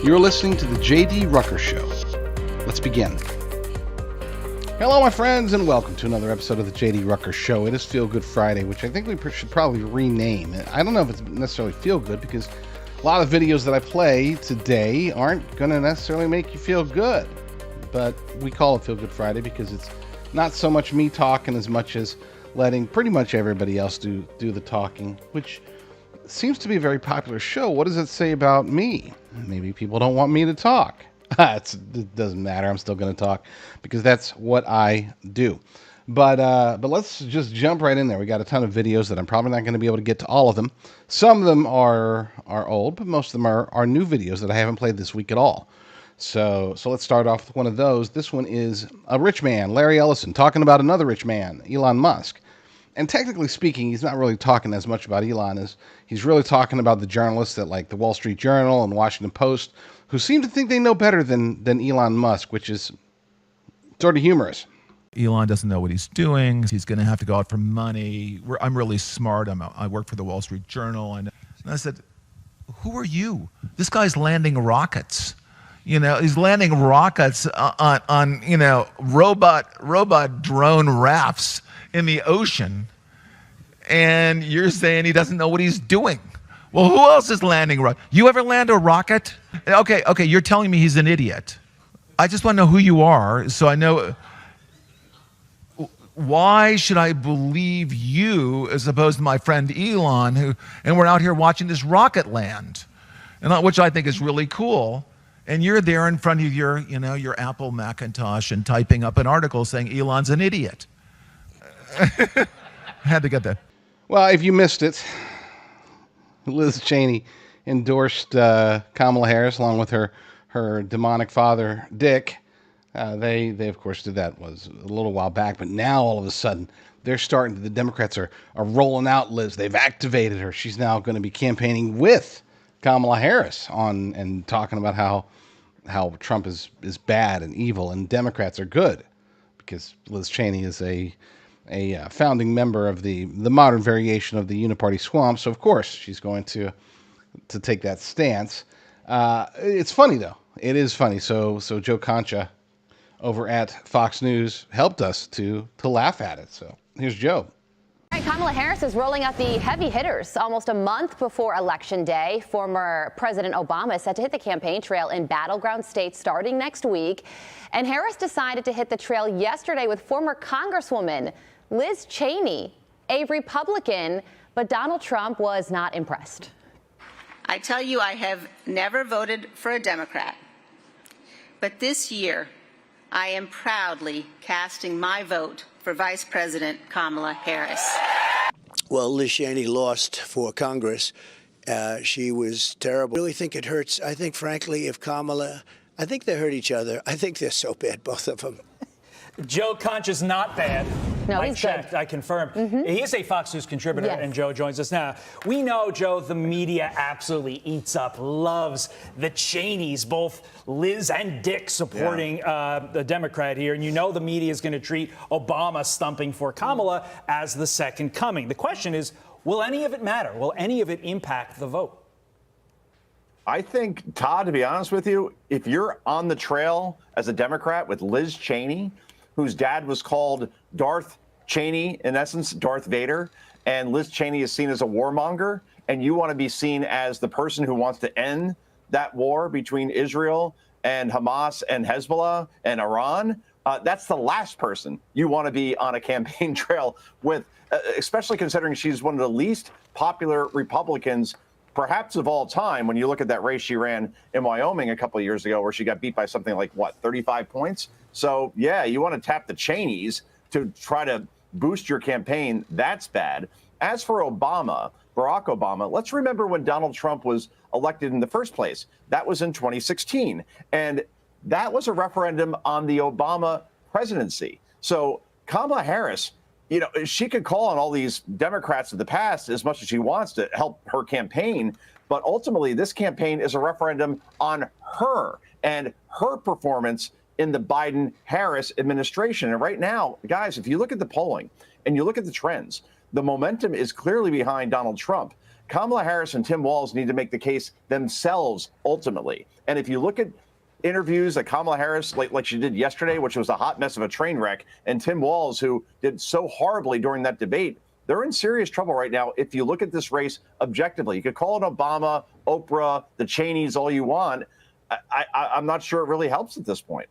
You're listening to the J.D. Rucker Show. Let's begin. Hello, my friends, and welcome to another episode of the J.D. Rucker Show. It is Feel Good Friday, which I think we should probably rename. I don't know if it's necessarily feel good, because a lot of videos that I play today aren't going to necessarily make you feel good. But we call it Feel Good Friday because it's not so much me talking as much as letting pretty much everybody else do the talking, which seems to be a very popular show. What does it say about me? Maybe people don't want me to talk. It doesn't matter. I'm still going to talk because that's what I do. But let's just jump right in there. We got a ton of videos that I'm probably not going to be able to get to all of them. Some of them are old, but most of them are new videos that I haven't played this week at all. So let's start off with one of those. This one is a rich man, Larry Ellison, talking about another rich man, Elon Musk. And technically speaking, he's not really talking as much about Elon as he's really talking about the journalists at like the Wall Street Journal and Washington Post, who seem to think they know better than Elon Musk, which is sort of humorous. Elon doesn't know what he's doing. He's going to have to go out for money. I'm really smart. I work for the Wall Street Journal. And I said, who are you? This guy's landing rockets. You know, he's landing rockets on robot drone rafts in the ocean, and you're saying he doesn't know what he's doing. Well, who else is landing rockets? You ever land a rocket? Okay, you're telling me he's an idiot. I just want to know who you are so I know. Why should I believe you as opposed to my friend Elon, and we're out here watching this rocket land, and which I think is really cool. And you're there in front of your Apple Macintosh and typing up an article saying Elon's an idiot. I had to get that. Well, if you missed it, Liz Cheney endorsed Kamala Harris along with her demonic father, Dick. They of course did that was a little while back, but now all of a sudden the Democrats are rolling out Liz. They've activated her. She's now going to be campaigning with Kamala Harris and talking about how Trump is bad and evil and Democrats are good, because Liz Cheney is a founding member of the modern variation of the uniparty swamp. So of course she's going to take that stance. It's funny though. It is funny. So Joe Concha over at Fox News helped us to laugh at it. So here's Joe. Kamala Harris is rolling out the heavy hitters almost a month before Election Day. Former President Obama is set to hit the campaign trail in battleground states starting next week. And Harris decided to hit the trail yesterday with former Congresswoman Liz Cheney, a Republican, but Donald Trump was not impressed. I tell you, I have never voted for a Democrat, but this year I am proudly casting my vote for Vice President Kamala Harris. Well, Liz Cheney lost for Congress. She was terrible. I really think it hurts. I think, frankly, I think they hurt each other. I think they're so bad, both of them. Joe Concha's not bad. No, I he's checked. good. I confirmed. He is a Fox News contributor, Yes. and Joe joins us now. We know, Joe, the media absolutely eats up, loves the Cheneys, both Liz and Dick supporting the Democrat here. And you know the media is going to treat Obama stumping for Kamala as the second coming. The question is, will any of it matter? Will any of it impact the vote? I think, Todd, to be honest with you, if you're on the trail as a Democrat with Liz Cheney, whose dad was called Darth Cheney, in essence, Darth Vader, and Liz Cheney is seen as a warmonger, and you want to be seen as the person who wants to end that war between Israel and Hamas and Hezbollah and Iran, that's the last person you want to be on a campaign trail with, especially considering she's one of the least popular Republicans perhaps of all time, when you look at that race she ran in Wyoming a couple of years ago, where she got beat by something like, 35 points? So, yeah, you want to tap the Cheneys to try to boost your campaign. That's bad. As for Obama, Barack Obama, let's remember when Donald Trump was elected in the first place. That was in 2016. And that was a referendum on the Obama presidency. So Kamala Harris, she could call on all these Democrats of the past as much as she wants to help her campaign. But ultimately, this campaign is a referendum on her and her performance in the Biden-Harris administration. And right now, guys, if you look at the polling and you look at the trends, the momentum is clearly behind Donald Trump. Kamala Harris and Tim Walz need to make the case themselves ultimately. And if you look at interviews that Kamala Harris, like she did yesterday, which was a hot mess of a train wreck, and Tim Walz, who did so horribly during that debate, they're in serious trouble right now. If you look at this race objectively, you could call it Obama, Oprah, the Cheneys, all you want. I'm not sure it really helps at this point.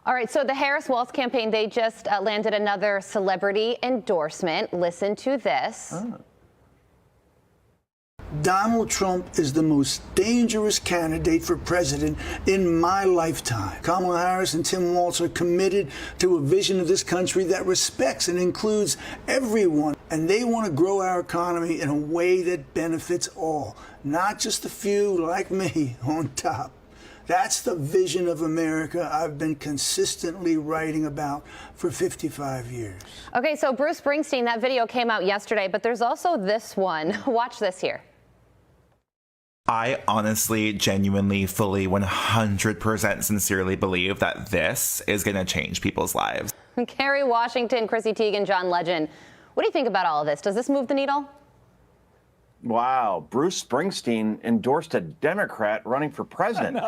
All right, so the Harris-Walz campaign, they just landed another celebrity endorsement. Listen to this. Donald Trump is the most dangerous candidate for president in my lifetime. Kamala Harris and Tim Walz are committed to a vision of this country that respects and includes everyone. And they want to grow our economy in a way that benefits all, not just a few like me on top. That's the vision of America I've been consistently writing about for 55 years. Okay, so Bruce Springsteen, that video came out yesterday, but there's also this one. Watch this here. I honestly, genuinely, fully, 100% sincerely believe that this is going to change people's lives. Kerry Washington, Chrissy Teigen, John Legend. What do you think about all of this? Does this move the needle? Wow, Bruce Springsteen endorsed a Democrat running for president.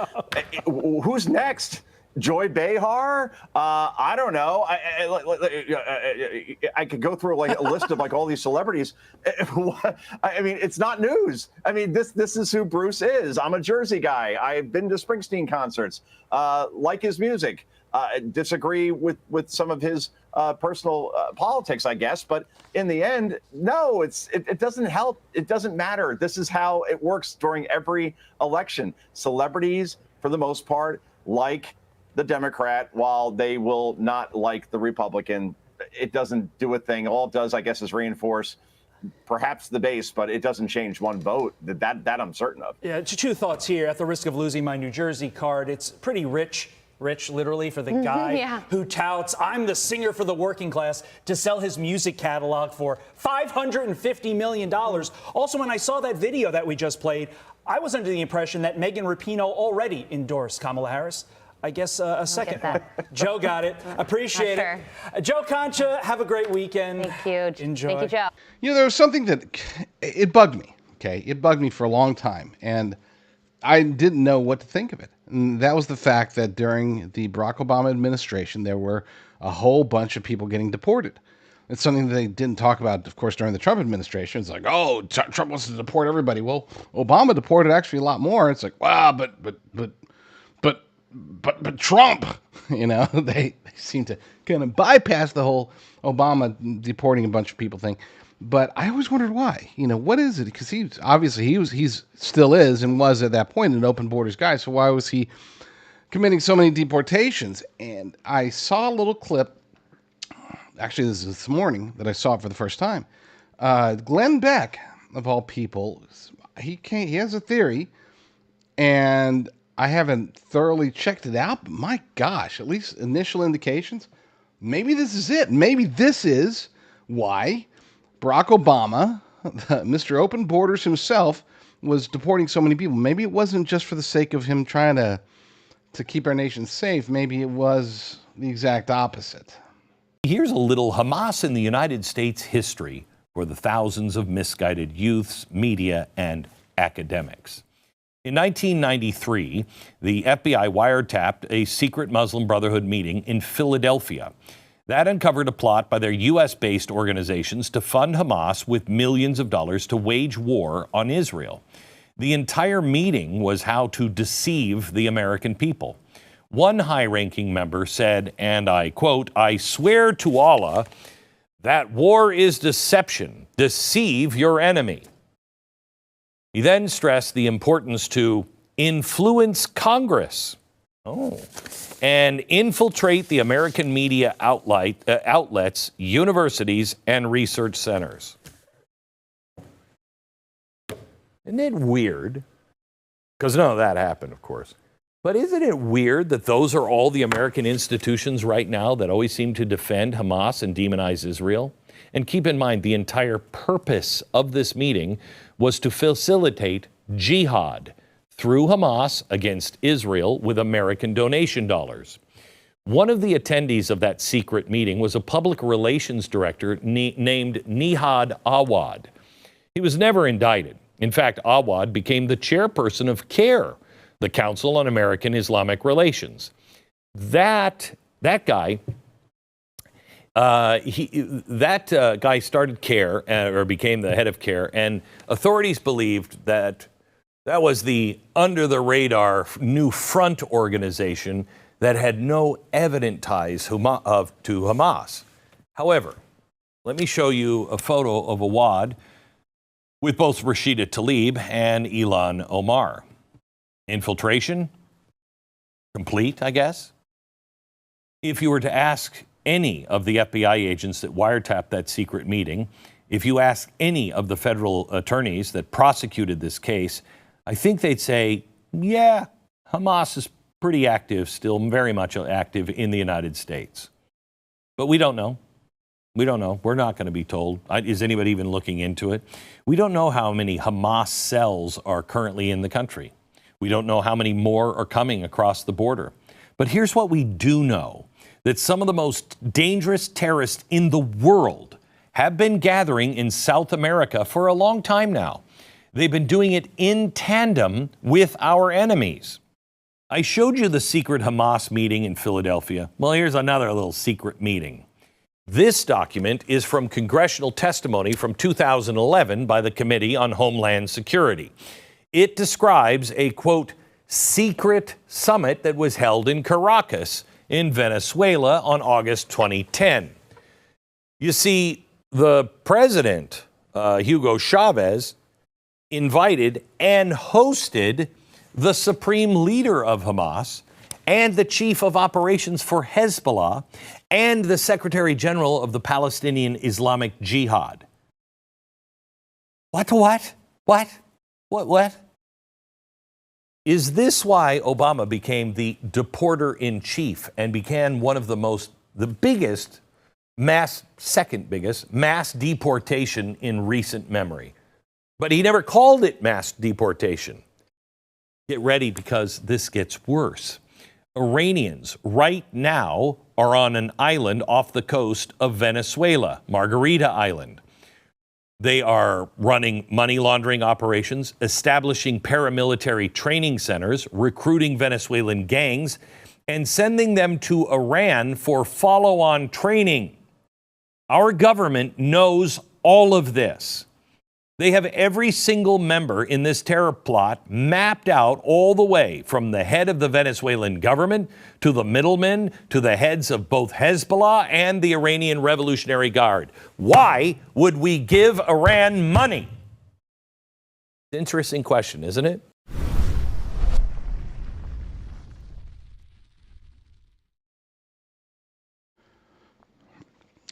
Who's next? Joy Behar? I don't know. I could go through like a list of like all these celebrities. I mean, it's not news. I mean, this is who Bruce is. I'm a Jersey guy. I've been to Springsteen concerts. Like his music. Disagree with some of his personal politics, I guess. But in the end, no, it doesn't help. It doesn't matter. This is how it works during every election. Celebrities, for the most part, like the Democrat, while they will not like the Republican. It doesn't do a thing. All it does, I guess, is reinforce perhaps the base, but it doesn't change one vote. That I'm certain of. Yeah, two thoughts here. At the risk of losing my New Jersey card, it's pretty rich literally, for the guy who touts, I'm the singer for the working class, to sell his music catalog for $550 million. Also, when I saw that video that we just played, I was under the impression that Megan Rapinoe already endorsed Kamala Harris. I guess a second. Joe got it. Appreciate it. Joe Concha, have a great weekend. Thank you. Enjoy. Thank you, Joe. You know, there was something that it bugged me. Okay, it bugged me for a long time, and I didn't know what to think of it. And that was the fact that during the Barack Obama administration, there were a whole bunch of people getting deported. It's something that they didn't talk about, of course, during the Trump administration. It's like, oh, Trump wants to deport everybody. Well, Obama deported actually a lot more. It's like, wow, but Trump, you know, they seem to kind of bypass the whole Obama deporting a bunch of people thing. But I always wondered why. You know, what is it? Because he's still is and was at that point an open borders guy. So why was he committing so many deportations? And I saw a little clip. Actually, this is this morning that I saw it for the first time. Glenn Beck, of all people, he has a theory, and I haven't thoroughly checked it out, but my gosh, at least initial indications, maybe this is it. Maybe this is why Barack Obama, Mr. Open Borders himself, was deporting so many people. Maybe it wasn't just for the sake of him trying to keep our nation safe. Maybe it was the exact opposite. Here's a little Hamas in the United States history for the thousands of misguided youths, media, and academics. In 1993, the FBI wiretapped a secret Muslim Brotherhood meeting in Philadelphia. That uncovered a plot by their U.S.-based organizations to fund Hamas with millions of dollars to wage war on Israel. The entire meeting was how to deceive the American people. One high-ranking member said, and I quote, "I swear to Allah that war is deception. Deceive your enemy." He then stressed the importance to influence Congress and infiltrate the American media outlets, universities, and research centers. Isn't it weird? Because none of that happened, of course. But isn't it weird that those are all the American institutions right now that always seem to defend Hamas and demonize Israel? And keep in mind, the entire purpose of this meeting was to facilitate jihad through Hamas against Israel with American donation dollars. One of the attendees of that secret meeting was a public relations director named Nihad Awad. He was never indicted. In fact, Awad became the chairperson of CARE, the Council on American-Islamic Relations. That guy, guy started CARE, or became the head of CARE, and authorities believed that that was the under-the-radar new front organization that had no evident ties to Hamas. However, let me show you a photo of Awad with both Rashida Tlaib and Ilhan Omar. Infiltration? Complete, I guess. If you were to ask any of the FBI agents that wiretapped that secret meeting, if you ask any of the federal attorneys that prosecuted this case, I think they'd say, yeah, Hamas is pretty active, still very much active in the United States. But we don't know. We don't know. We're not going to be told. Is anybody even looking into it? We don't know how many Hamas cells are currently in the country. We don't know how many more are coming across the border. But here's what we do know, that some of the most dangerous terrorists in the world have been gathering in South America for a long time now. They've been doing it in tandem with our enemies. I showed you the secret Hamas meeting in Philadelphia. Well, here's another little secret meeting. This document is from congressional testimony from 2011 by the Committee on Homeland Security. It describes a, quote, secret summit that was held in Caracas in Venezuela on August 2010. You see, the president, Hugo Chavez, invited and hosted the supreme leader of Hamas and the chief of operations for Hezbollah and the secretary general of the Palestinian Islamic Jihad. What? Is this why Obama became the deporter-in-chief and began one of the biggest second biggest mass deportation in recent memory? But he never called it mass deportation. Get ready, because this gets worse. Iranians right now are on an island off the coast of Venezuela, Margarita Island. They are running money laundering operations, establishing paramilitary training centers, recruiting Venezuelan gangs, and sending them to Iran for follow-on training. Our government knows all of this. They have every single member in this terror plot mapped out all the way from the head of the Venezuelan government to the middlemen to the heads of both Hezbollah and the Iranian Revolutionary Guard. Why would we give Iran money? Interesting question, isn't it?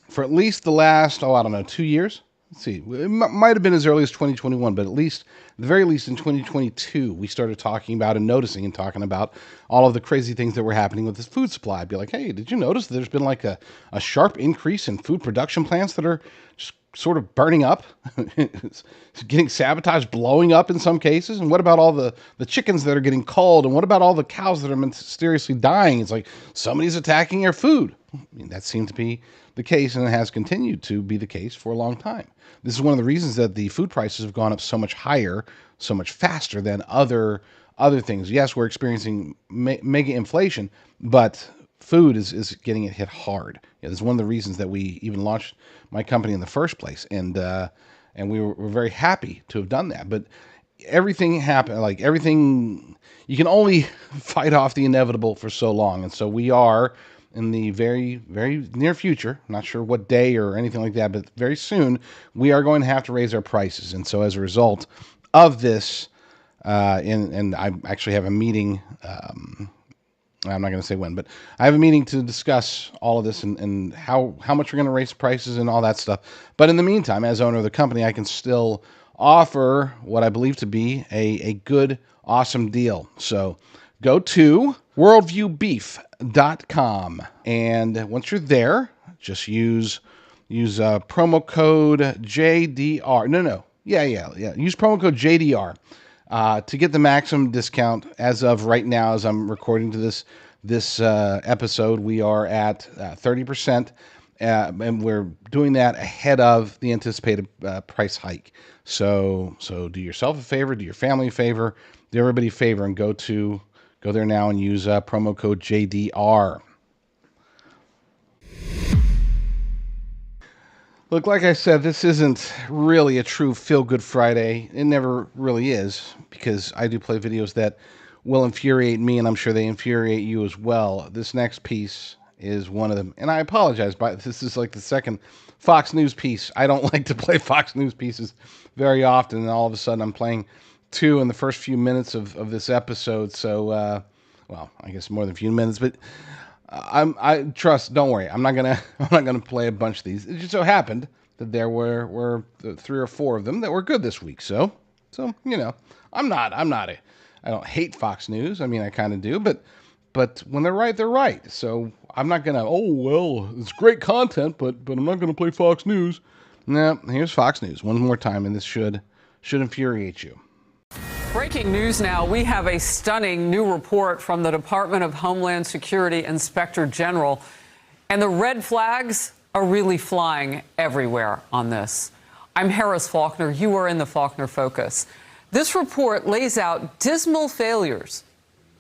For at least the last, 2 years? Let's see, it might have been as early as 2021, but at the very least in 2022, we started talking about and noticing and talking about all of the crazy things that were happening with this food supply. I'd be like, hey, did you notice there's been like a sharp increase in food production plants that are just sort of burning up, getting sabotaged, blowing up in some cases? And what about all the chickens that are getting culled? And what about all the cows that are mysteriously dying? It's like somebody's attacking your food. I mean, that seemed to be the case, and it has continued to be the case for a long time. This is one of the reasons that the food prices have gone up so much higher, so much faster than other things. Yes, we're experiencing mega inflation, but food is getting it hit hard. Yeah, this is one of the reasons that we even launched my company in the first place, and we were very happy to have done that. But everything happened, like everything, you can only fight off the inevitable for so long, and so we are in the very, very near future, not sure what day or anything like that, but very soon, we are going to have to raise our prices. And so as a result of this, and I actually have a meeting, I'm not going to say when, but I have a meeting to discuss all of this and how much we're going to raise prices and all that stuff. But in the meantime, as owner of the company, I can still offer what I believe to be a good, awesome deal. So go to worldviewbeef.com, and once you're there, just use promo code JDR. Use promo code JDR to get the maximum discount. As of right now, as I'm recording to this episode, we are at 30% and we're doing that ahead of the anticipated price hike. So do yourself a favor, do your family a favor, do everybody a favor, and go there now and use promo code JDR. Look, like I said, this isn't really a true feel-good Friday. It never really is, because I do play videos that will infuriate me, and I'm sure they infuriate you as well. This next piece is one of them, and I apologize, but this is like the second Fox News piece. I don't like to play Fox News pieces very often, and all of a sudden I'm playing two in the first few minutes of this episode. So, well, I guess more than a few minutes, but I trust. Don't worry, I'm not gonna play a bunch of these. It just so happened that there were 3 or 4 of them that were good this week. So you know, I don't hate Fox News. I mean, I kind of do, but when they're right, they're right. So I'm not gonna. Oh well, it's great content, but I'm not gonna play Fox News. No, here's Fox News one more time, and this should infuriate you. Breaking news now. We have a stunning new report from the Department of Homeland Security Inspector General, and the red flags are really flying everywhere on this. I'm Harris Faulkner. You are in the Faulkner Focus. This report lays out dismal failures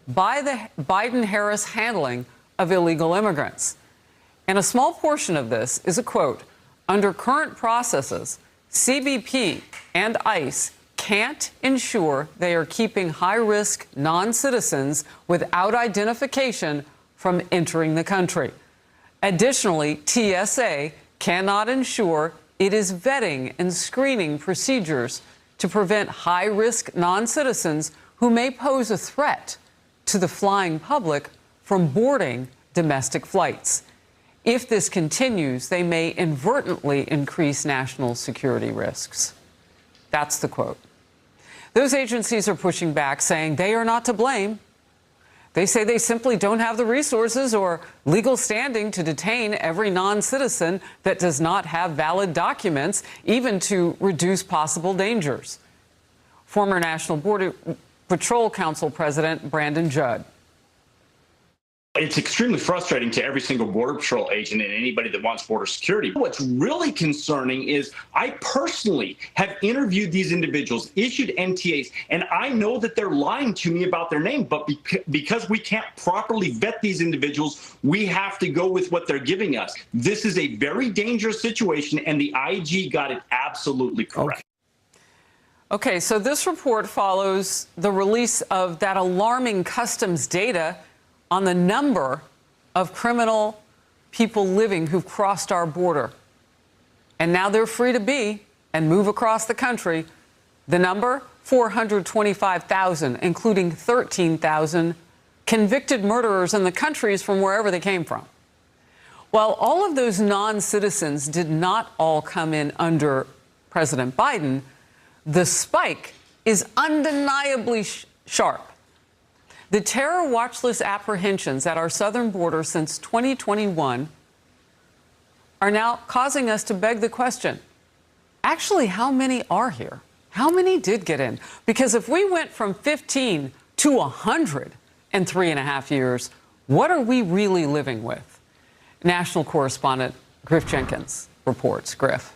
by the Biden-Harris handling of illegal immigrants. And a small portion of this is a quote: under current processes, CBP and ICE can't ensure they are keeping high-risk non-citizens without identification from entering the country. Additionally, TSA cannot ensure it is vetting and screening procedures to prevent high-risk non-citizens who may pose a threat to the flying public from boarding domestic flights. If this continues, they may inadvertently increase national security risks. That's the quote. Those agencies are pushing back, saying they are not to blame. They say they simply don't have the resources or legal standing to detain every non-citizen that does not have valid documents, even to reduce possible dangers. Former National Border Patrol Council President Brandon Judd. It's extremely frustrating to every single Border Patrol agent and anybody that wants border security. What's really concerning is I personally have interviewed these individuals, issued MTAs, and I know that they're lying to me about their name, but because we can't properly vet these individuals, we have to go with what they're giving us. This is a very dangerous situation, and the IG got it absolutely correct. Okay, so this report follows the release of that alarming customs data on the number of criminal people living who've crossed our border. And now they're free to be and move across the country. The number, 425,000, including 13,000 convicted murderers in the countries from wherever they came from. While all of those non-citizens did not all come in under President Biden, the spike is undeniably sharp. The terror watch list apprehensions at our southern border since 2021 are now causing us to beg the question, actually, how many are here? How many did get in? Because if we went from 15 to 100 in 3.5 years, what are we really living with? National correspondent Griff Jenkins reports. Griff.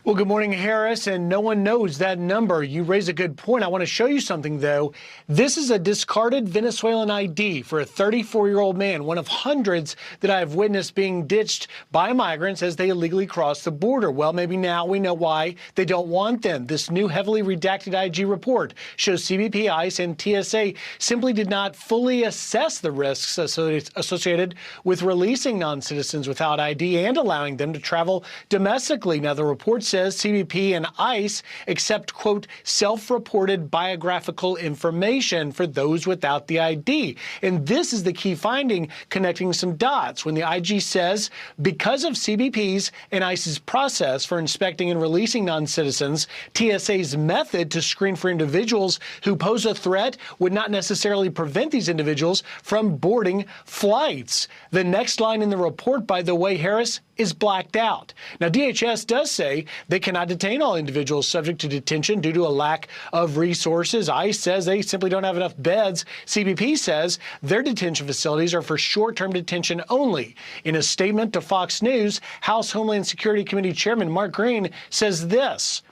Well, good morning, Harris, and no one knows that number. You raise a good point. I want to show you something, though. This is a discarded Venezuelan ID for a 34-year-old man, one of hundreds that I have witnessed being ditched by migrants as they illegally cross the border. Well, maybe now we know why they don't want them. This new heavily redacted IG report shows CBP, ICE, and TSA simply did not fully assess the risks associated with releasing non-citizens without ID and allowing them to travel domestically. Now, the report says CBP and ICE accept, quote, self-reported biographical information for those without the ID. And this is the key finding, connecting some dots. When the IG says, because of CBP's and ICE's process for inspecting and releasing non-citizens, TSA's method to screen for individuals who pose a threat would not necessarily prevent these individuals from boarding flights. The next line in the report, by the way, Harris, is blacked out. Now, DHS does say they cannot detain all individuals subject to detention due to a lack of resources. ICE says they simply don't have enough beds. CBP says their detention facilities are for short-term detention only. In a statement to Fox News, House Homeland Security Committee Chairman Mark Green says this: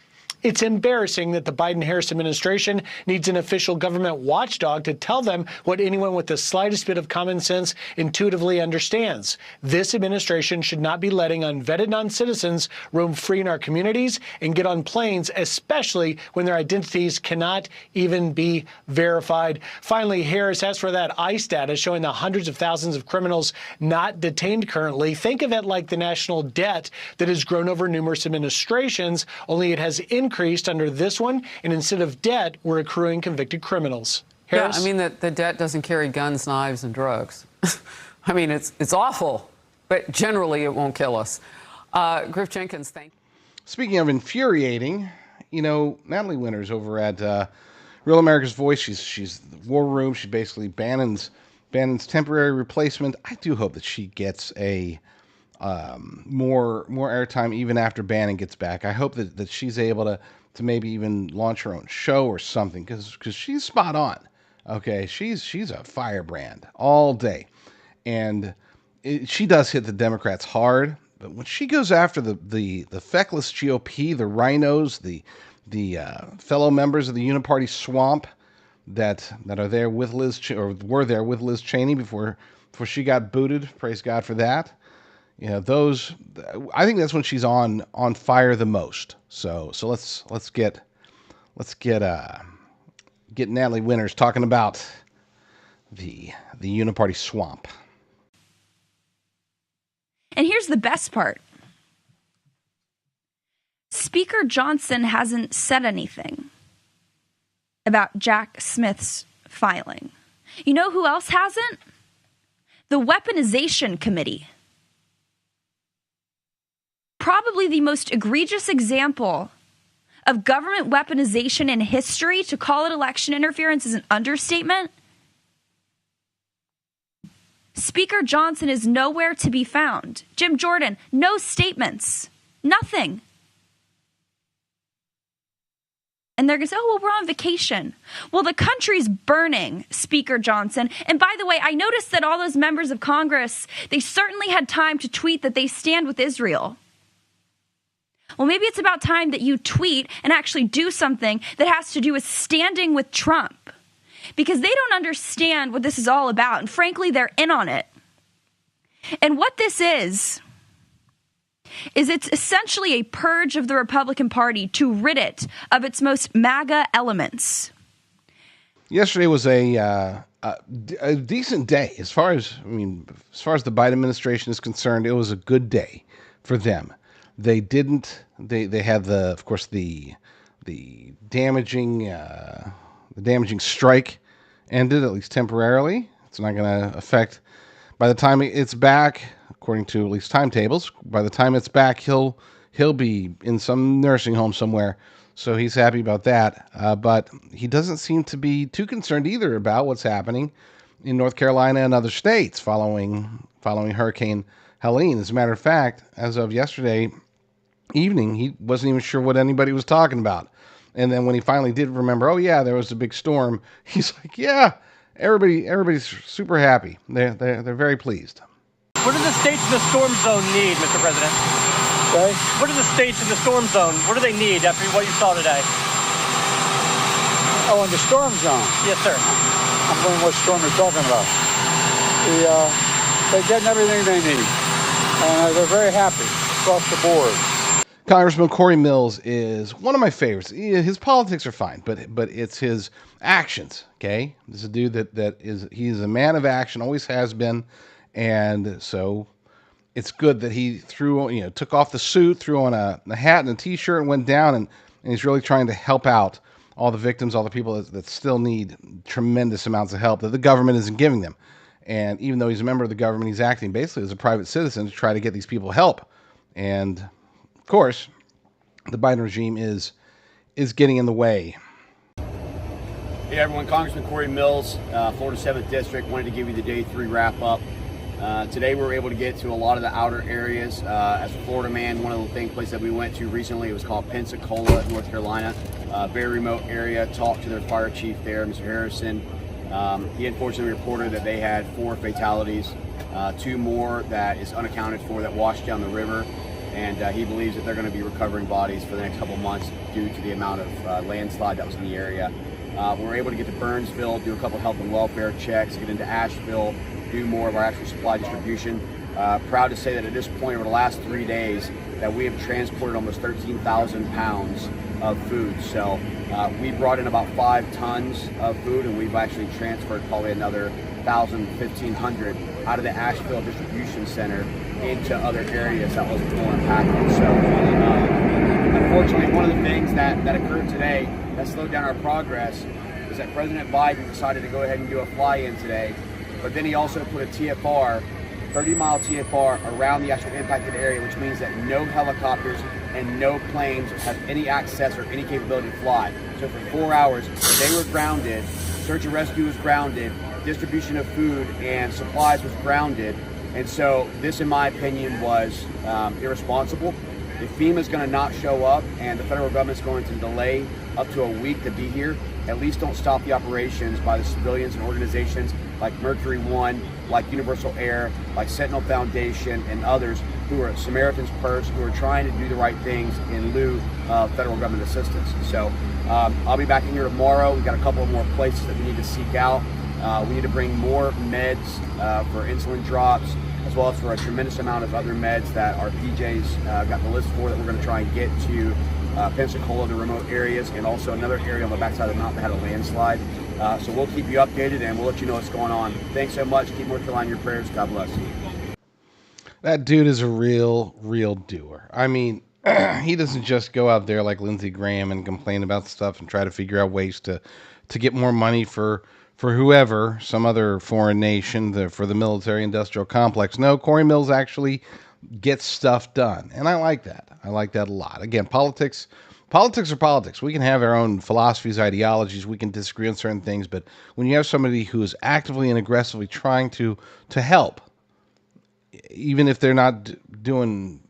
"It's embarrassing that the Biden-Harris administration needs an official government watchdog to tell them what anyone with the slightest bit of common sense intuitively understands. This administration should not be letting unvetted non-citizens roam free in our communities and get on planes, especially when their identities cannot even be verified." Finally, Harris asked for that ICE data showing the hundreds of thousands of criminals not detained currently. Think of it like the national debt that has grown over numerous administrations, only it has increased under this one, and instead of debt, we're accruing convicted criminals. Harris? Yeah, I mean, the debt doesn't carry guns, knives, and drugs. I mean, it's awful, but generally it won't kill us. Griff Jenkins, thank you. Speaking of infuriating, Natalie Winters over at Real America's Voice, she's the War Room. She's basically Bannon's temporary replacement. I do hope that she gets a more airtime even after Bannon gets back. I hope that she's able to maybe even launch her own show or something, because she's spot on. Okay, she's a firebrand all day, and she does hit the Democrats hard. But when she goes after the feckless GOP, the rhinos, the fellow members of the Uniparty swamp that are there with were there with Liz Cheney before she got booted. Praise God for that. Those, I think that's when she's on fire the most. So let's get Natalie Winters talking about the Uniparty swamp. And here's the best part. Speaker Johnson hasn't said anything about Jack Smith's filing. You know who else hasn't? The Weaponization Committee. Probably the most egregious example of government weaponization in history. To call it election interference is an understatement. Speaker Johnson is nowhere to be found. Jim Jordan, no statements, nothing. And they're going to say, oh, well, we're on vacation. Well, the country's burning, Speaker Johnson. And by the way, I noticed that all those members of Congress, they certainly had time to tweet that they stand with Israel. Well, maybe it's about time that you tweet and actually do something that has to do with standing with Trump, because they don't understand what this is all about. And frankly, they're in on it. And what this is it's essentially a purge of the Republican Party to rid it of its most MAGA elements. Yesterday was a decent day as far as the Biden administration is concerned. It was a good day for them. They had the damaging strike ended, at least temporarily. It's not going to affect, by the time it's back, according to at least timetables, by the time it's back, he'll be in some nursing home somewhere. So he's happy about that. But he doesn't seem to be too concerned either about what's happening in North Carolina and other states following Hurricane Helene. As a matter of fact, as of yesterday evening, he wasn't even sure what anybody was talking about. And then when he finally did remember, oh yeah, there was a big storm, he's like, yeah, everybody's super happy. They're very pleased. What do the states in the storm zone need, Mr. President? Okay. What do the states in the storm zone, what do they need after what you saw today? Oh, in the storm zone? Yes, sir. I'm wondering what storm you're talking about. They're getting everything they need. And they're very happy across the board. Congressman Corey Mills is one of my favorites. His politics are fine, but it's his actions. Okay, this is a dude he's a man of action, always has been, and so it's good that he took off the suit, threw on a hat and a t-shirt, and went down, and he's really trying to help out all the victims, all the people that still need tremendous amounts of help that the government isn't giving them. And even though he's a member of the government, he's acting basically as a private citizen to try to get these people help. And of course, the Biden regime is getting in the way. Hey everyone, Congressman Corey Mills, Florida 7th District, wanted to give you the day 3 wrap up. Today we were able to get to a lot of the outer areas. As a Florida man, one of the places that we went to recently, it was called Pensacola, North Carolina. Very remote area. Talked to their fire chief there, Mr. Harrison. He unfortunately reported that they had 4 fatalities, 2 more that is unaccounted for that washed down the river. And he believes that they're going to be recovering bodies for the next couple months due to the amount of landslide that was in the area. We were able to get to Burnsville, do a couple health and welfare checks, get into Asheville, do more of our actual supply distribution. Proud to say that at this point, over the last 3 days, that we have transported almost 13,000 pounds of food. So we brought in about 5 tons of food, and we've actually transferred probably another 1,000, 1,500 out of the Asheville distribution center into other areas that was more impacted. So unfortunately, one of the things that occurred today that slowed down our progress is that President Biden decided to go ahead and do a fly-in today, but then he also put a TFR, 30-mile TFR around the actual impacted area, which means that no helicopters and no planes have any access or any capability to fly. So for 4 hours, they were grounded, search and rescue was grounded, distribution of food and supplies was grounded. And so this, in my opinion, was irresponsible. If FEMA's going to not show up and the federal government's going to delay up to a week to be here, at least don't stop the operations by the civilians and organizations like Mercury One, like Universal Air, like Sentinel Foundation, and others who are Samaritan's Purse, who are trying to do the right things in lieu of federal government assistance. So I'll be back in here tomorrow. We've got a couple of more places that we need to seek out. We need to bring more meds for insulin drops, as well as for a tremendous amount of other meds that our PJs got the list for that we're going to try and get to Pensacola, the remote areas, and also another area on the backside of the mountain that had a landslide. So we'll keep you updated and we'll let you know what's going on. Thanks so much. Keep North Carolina in your prayers. God bless. That dude is a real doer. I mean, he doesn't just go out there like Lindsey Graham and complain about stuff and try to figure out ways to get more money for whoever, some other foreign nation, for the military-industrial complex. No, Corey Mills actually gets stuff done, and I like that. I like that a lot. Again, politics are politics. We can have our own philosophies, ideologies. We can disagree on certain things, but when you have somebody who is actively and aggressively trying to help, even if they're not doing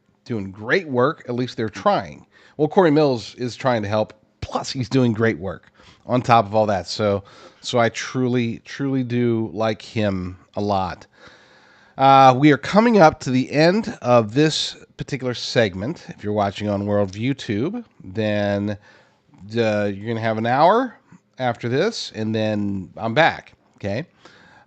great work, at least they're trying. Well, Corey Mills is trying to help, plus he's doing great work on top of all that. So I truly do like him a lot. We are coming up to the end of this particular segment. If you're watching on Worldview Tube, then you're going to have an hour after this, and then I'm back, okay?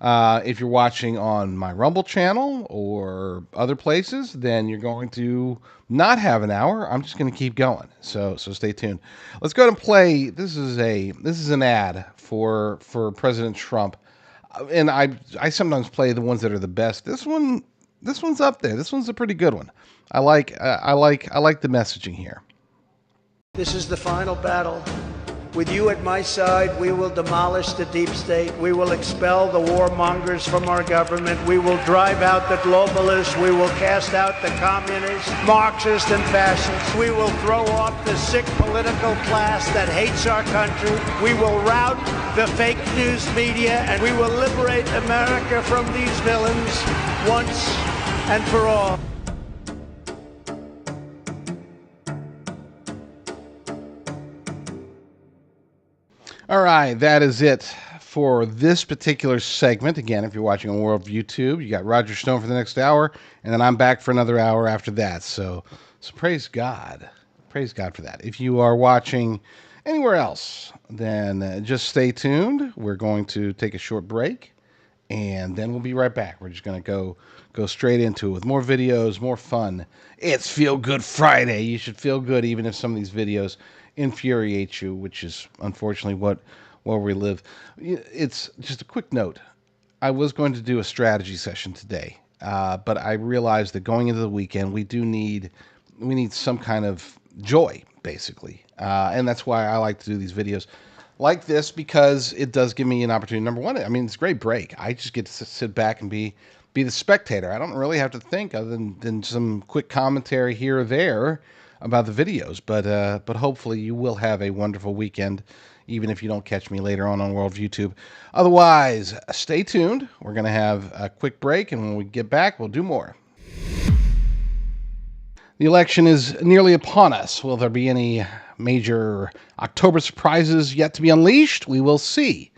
If you're watching on my Rumble channel or other places, then you're going to not have an hour. I'm just going to keep going. So stay tuned. Let's go ahead and play. This is an ad for President Trump, and I sometimes play the ones that are the best. This one's up there. This one's a pretty good one. I like the messaging here. This is the final battle. With you at my side, we will demolish the deep state. We will expel the warmongers from our government. We will drive out the globalists. We will cast out the communists, Marxists, and fascists. We will throw off the sick political class that hates our country. We will rout the fake news media, and we will liberate America from these villains once and for all. All right, that is it for this particular segment. Again, if you're watching on Worldview Tube, you got Roger Stone for the next hour, and then I'm back for another hour after that. So praise God. Praise God for that. If you are watching anywhere else, then just stay tuned. We're going to take a short break, and then we'll be right back. We're just going to go straight into it with more videos, more fun. It's Feel Good Friday. You should feel good even if some of these videos infuriate you, which is unfortunately what we live. It's just a quick note. I was going to do a strategy session today, but I realized that going into the weekend, we need some kind of joy, basically, and that's why I like to do these videos like this, because it does give me an opportunity. Number one, I mean, it's a great break. I just get to sit back and be the spectator. I don't really have to think other than some quick commentary here or there about the videos, but hopefully you will have a wonderful weekend. even if you don't catch me later on Worldview Tube. Otherwise, stay tuned. We're going to have a quick break, and when we get back, we'll do more. The election is nearly upon us. Will there be any major October surprises yet to be unleashed? We will see.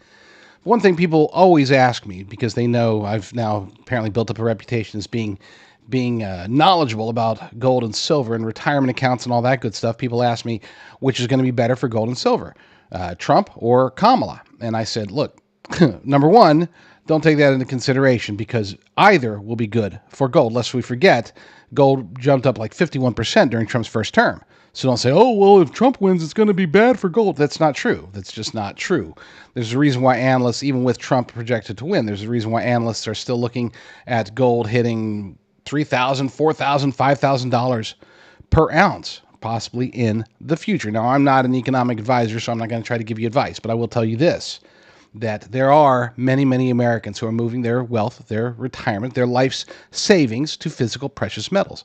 One thing people always ask me, because they know I've now apparently built up a reputation as being knowledgeable about gold and silver and retirement accounts and all that good stuff. People ask me which is going to be better for gold and silver, Trump or Kamala. And I said, look, number one, don't take that into consideration because either will be good for gold. Lest we forget, gold jumped up like 51% during Trump's first term. So don't say, oh, well, if Trump wins, it's going to be bad for gold. That's not true. That's just not true. There's a reason why analysts, even with Trump projected to win, there's a reason why analysts are still looking at gold hitting $3,000, $4,000, $5,000 per ounce, possibly in the future. Now, I'm not an economic advisor, so I'm not going to try to give you advice, but I will tell you this, that there are many, many Americans who are moving their wealth, their retirement, their life's savings to physical precious metals.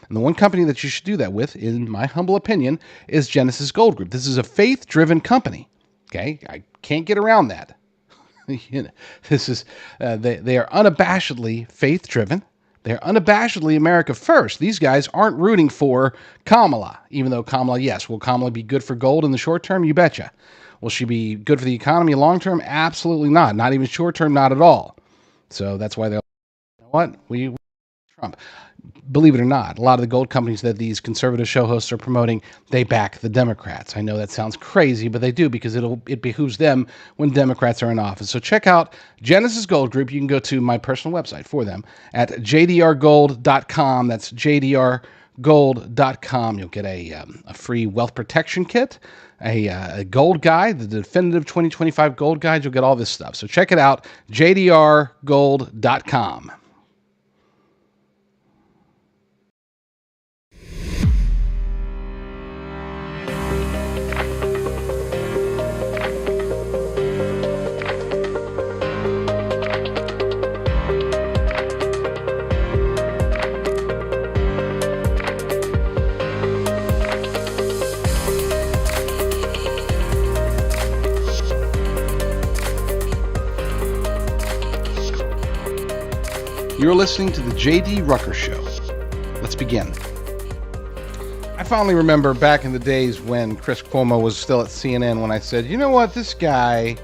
And the one company that you should do that with, in my humble opinion, is Genesis Gold Group. This is a faith-driven company. Okay, I can't get around that. This is they are unabashedly faith-driven. They're unabashedly America first. These guys aren't rooting for Kamala, even though Kamala, yes, will Kamala be good for gold in the short term? You betcha. Will she be good for the economy long term? Absolutely not. Not even short term, not at all. So that's why they're like, you know what? We Trump. Believe it or not, a lot of the gold companies that these conservative show hosts are promoting, they back the Democrats. I know that sounds crazy, but they do because it behooves them when Democrats are in office. So check out Genesis Gold Group. You can go to my personal website for them at jdrgold.com. That's jdrgold.com. You'll get a free wealth protection kit, a gold guide, the definitive 2025 gold guide. You'll get all this stuff. So check it out, jdrgold.com. You're listening to the J.D. Rucker Show. Let's begin. I finally remember back in the days when Chris Cuomo was still at CNN when I said, you know what, this guy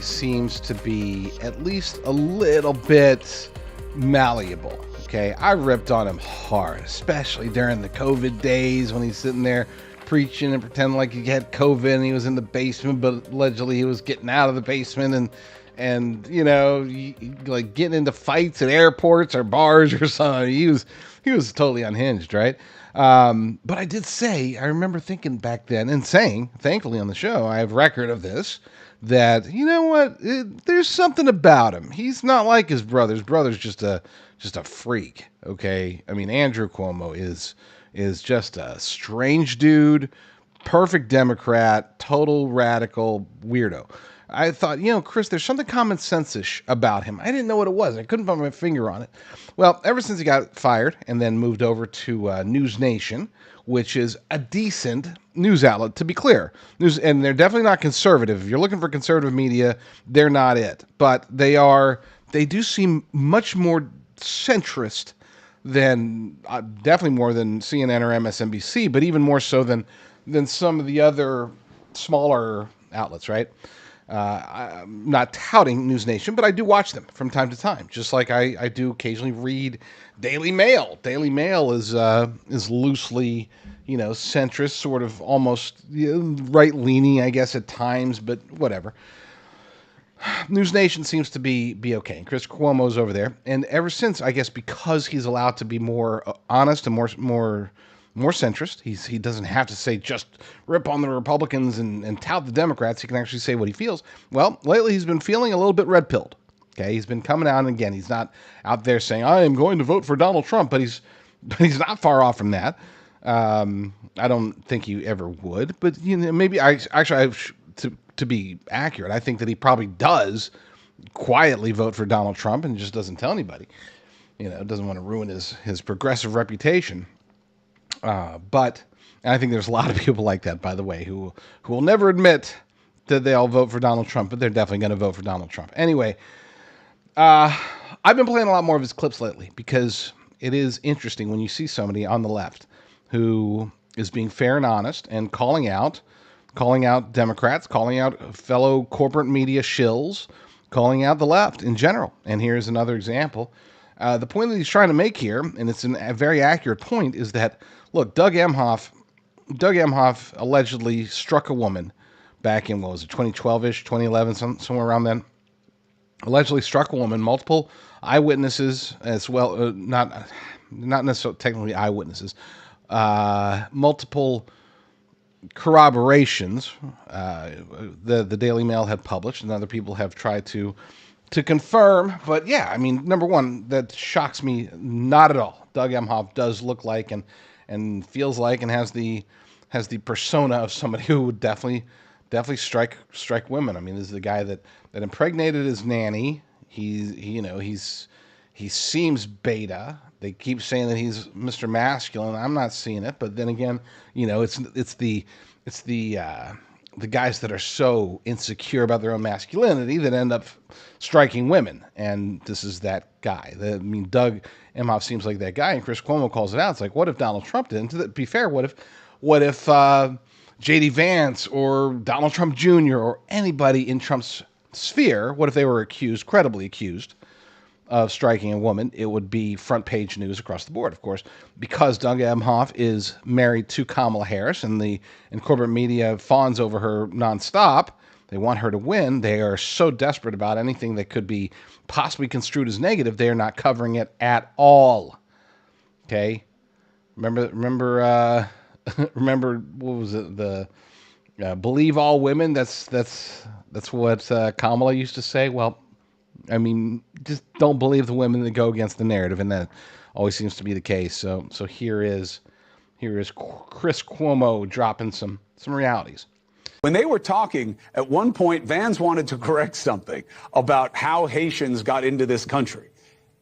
seems to be at least a little bit malleable. Okay, I ripped on him hard, especially during the COVID days when he's sitting there preaching and pretending like he had COVID and he was in the basement, but allegedly he was getting out of the basement and you know, like getting into fights at airports or bars or something. He was totally unhinged, right? But I did say, I remember thinking back then and saying, thankfully on the show, I have record of this, that, you know what, there's something about him. He's not like his brother. His brother's just a freak, okay? I mean, Andrew Cuomo is just a strange dude, perfect Democrat, total radical weirdo. I thought, you know, Chris, there's something common sense-ish about him. I didn't know what it was. I couldn't put my finger on it. Well, ever since he got fired and then moved over to News Nation, which is a decent news outlet, to be clear. And they're definitely not conservative. If you're looking for conservative media, they're not it. But they do seem much more centrist than, definitely more than CNN or MSNBC, but even more so than some of the other smaller outlets, right? I'm not touting News Nation, but I do watch them from time to time, just like I do occasionally read Daily Mail. Daily Mail is loosely, you know, centrist, sort of almost right-leaning, I guess, at times, but whatever. News Nation seems to be okay, and Chris Cuomo's over there, and ever since, I guess, because he's allowed to be more honest and more centrist. He doesn't have to say just rip on the Republicans and tout the Democrats. He can actually say what he feels. Well, lately he's been feeling a little bit red-pilled. Okay, he's been coming out, and again, he's not out there saying, I am going to vote for Donald Trump, but he's not far off from that. I don't think he ever would, but you know, maybe to be accurate, I think that he probably does quietly vote for Donald Trump and just doesn't tell anybody. You know, doesn't want to ruin his progressive reputation. But I think there's a lot of people like that, by the way, who will never admit that they all vote for Donald Trump, but they're definitely going to vote for Donald Trump. Anyway, I've been playing a lot more of his clips lately because it is interesting when you see somebody on the left who is being fair and honest and calling out Democrats, calling out fellow corporate media shills, calling out the left in general. And here's another example. The point that he's trying to make here, and it's a very accurate point, is that, look, Doug Emhoff allegedly struck a woman back in, 2012-ish, 2011, somewhere around then. Allegedly struck a woman, multiple eyewitnesses as well, not necessarily technically eyewitnesses, multiple corroborations the Daily Mail had published, and other people have tried to confirm. But yeah, I mean, number one, that shocks me not at all. Doug Emhoff does look like and feels like and has the persona of somebody who would definitely strike women. I mean, this is the guy that impregnated his nanny. He seems beta. They keep saying that he's Mr. Masculine. I'm not seeing it, but then again, it's the guys that are so insecure about their own masculinity that end up striking women, and this is that guy. Doug Emhoff seems like that guy, and Chris Cuomo calls it out. It's like, what if Donald Trump did? And to be fair, what if J.D. Vance or Donald Trump Jr. or anybody in Trump's sphere, what if they were credibly accused of striking a woman? It would be front page news across the board, of course, because Doug Emhoff is married to Kamala Harris, and corporate media fawns over her nonstop. They want her to win. They are so desperate about anything that could be possibly construed as negative, they are not covering it at all. Okay, remember what was it? The believe all women. That's what Kamala used to say. Well, I mean, just don't believe the women that go against the narrative, and that always seems to be the case. So here is Chris Cuomo dropping some realities. When they were talking, at one point, Vance wanted to correct something about how Haitians got into this country.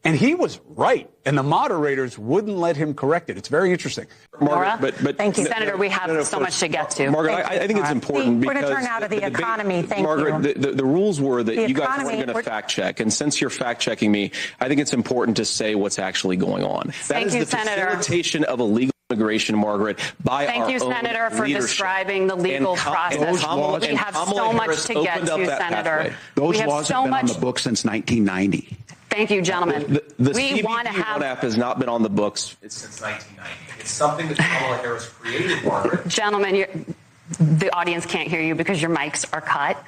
And he was right, and the moderators wouldn't let him correct it. It's very interesting. Margaret, but thank you, Senator. We have so much to get to. Margaret, I think it's important because we're going to turn out of the economy. Thank Margaret, you. The rules were that you guys weren't going to fact check, and since you're fact checking me, I think it's important to say what's actually going on. Thank you, Senator. Facilitation of illegal immigration, Margaret, by Thank you, Senator, for describing the legal process. We have so much to get to, Senator. Those laws have been on the books since 1990. Thank you, gentlemen. The CBP app has not been on the books since 1990. It's something that Kamala Harris created, Margaret. Gentlemen, the audience can't hear you because your mics are cut.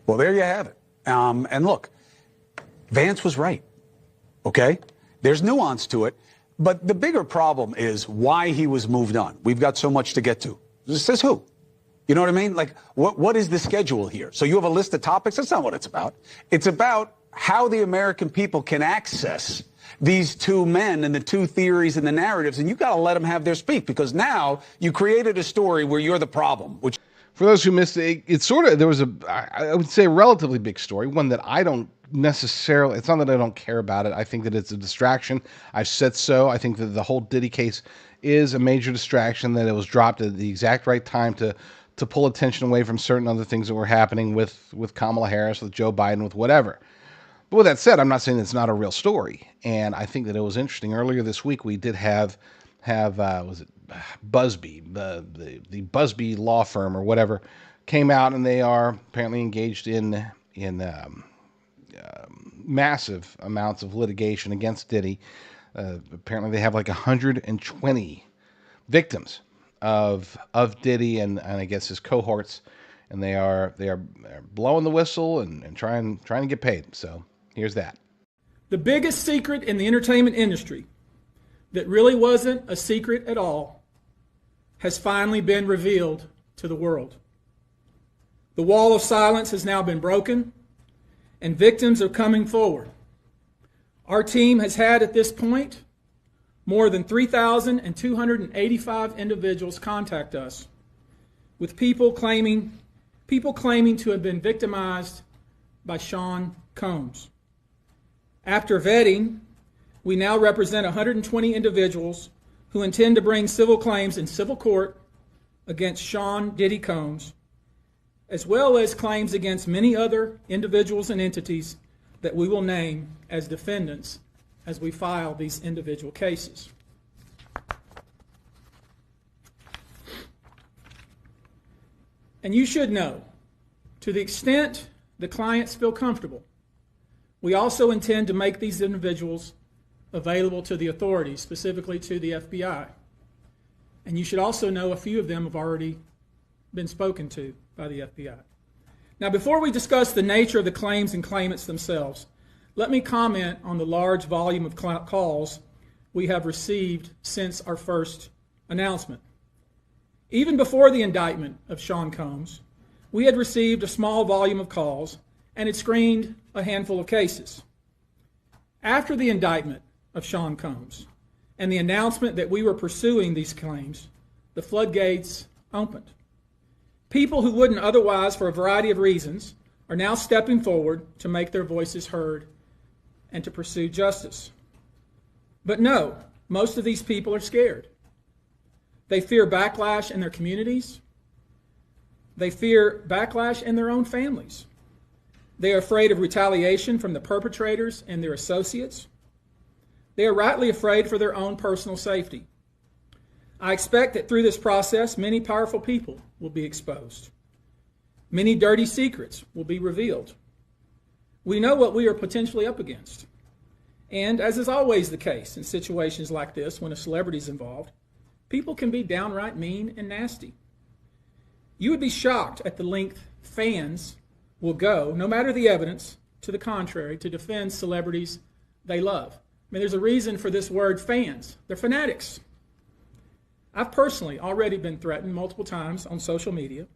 Well, there you have it. And look, Vance was right. Okay? There's nuance to it. But the bigger problem is why he was moved on. We've got so much to get to. This says who? You know what I mean? Like, what is the schedule here? So you have a list of topics? That's not what it's about. It's about how the American people can access these two men and the two theories and the narratives, and you've got to let them have their speak, because now you created a story where you're the problem. Which, for those who missed it, there was I would say, a relatively big story, one that I don't necessarily, it's not that I don't care about it. I think that it's a distraction. I've said so. I think that the whole Diddy case is a major distraction, that it was dropped at the exact right time to pull attention away from certain other things that were happening with Kamala Harris, with Joe Biden, with whatever. But with that said, I'm not saying it's not a real story. And I think that it was interesting. Earlier this week, we did have was it Busby, the Busby law firm or whatever, came out, and they are apparently engaged in massive amounts of litigation against Diddy. Apparently they have like 120 victims of Diddy and I guess his cohorts, and they are blowing the whistle and trying to get paid. So here's that. The biggest secret in the entertainment industry that really wasn't a secret at all has finally been revealed to the world. The wall of silence has now been broken, and victims are coming forward. Our team has had at this point more than 3,285 individuals contact us with people claiming to have been victimized by Sean Combs. After vetting, we now represent 120 individuals who intend to bring civil claims in civil court against Sean Diddy Combs, as well as claims against many other individuals and entities that we will name as defendants as we file these individual cases. And you should know, to the extent the clients feel comfortable, we also intend to make these individuals available to the authorities, specifically to the FBI. And you should also know a few of them have already been spoken to by the FBI. Now, before we discuss the nature of the claims and claimants themselves, let me comment on the large volume of calls we have received since our first announcement. Even before the indictment of Sean Combs, we had received a small volume of calls and had screened a handful of cases. After the indictment of Sean Combs and the announcement that we were pursuing these claims, the floodgates opened. People who wouldn't otherwise, for a variety of reasons, are now stepping forward to make their voices heard and to pursue justice. But no, most of these people are scared. They fear backlash in their communities. They fear backlash in their own families. They are afraid of retaliation from the perpetrators and their associates. They are rightly afraid for their own personal safety. I expect that through this process, many powerful people will be exposed. Many dirty secrets will be revealed. We know what we are potentially up against. And as is always the case in situations like this, when a celebrity is involved, people can be downright mean and nasty. You would be shocked at the length fans will go, no matter the evidence to the contrary, to defend celebrities they love. I mean, there's a reason for this word fans. They're fanatics. I've personally already been threatened multiple times on social media.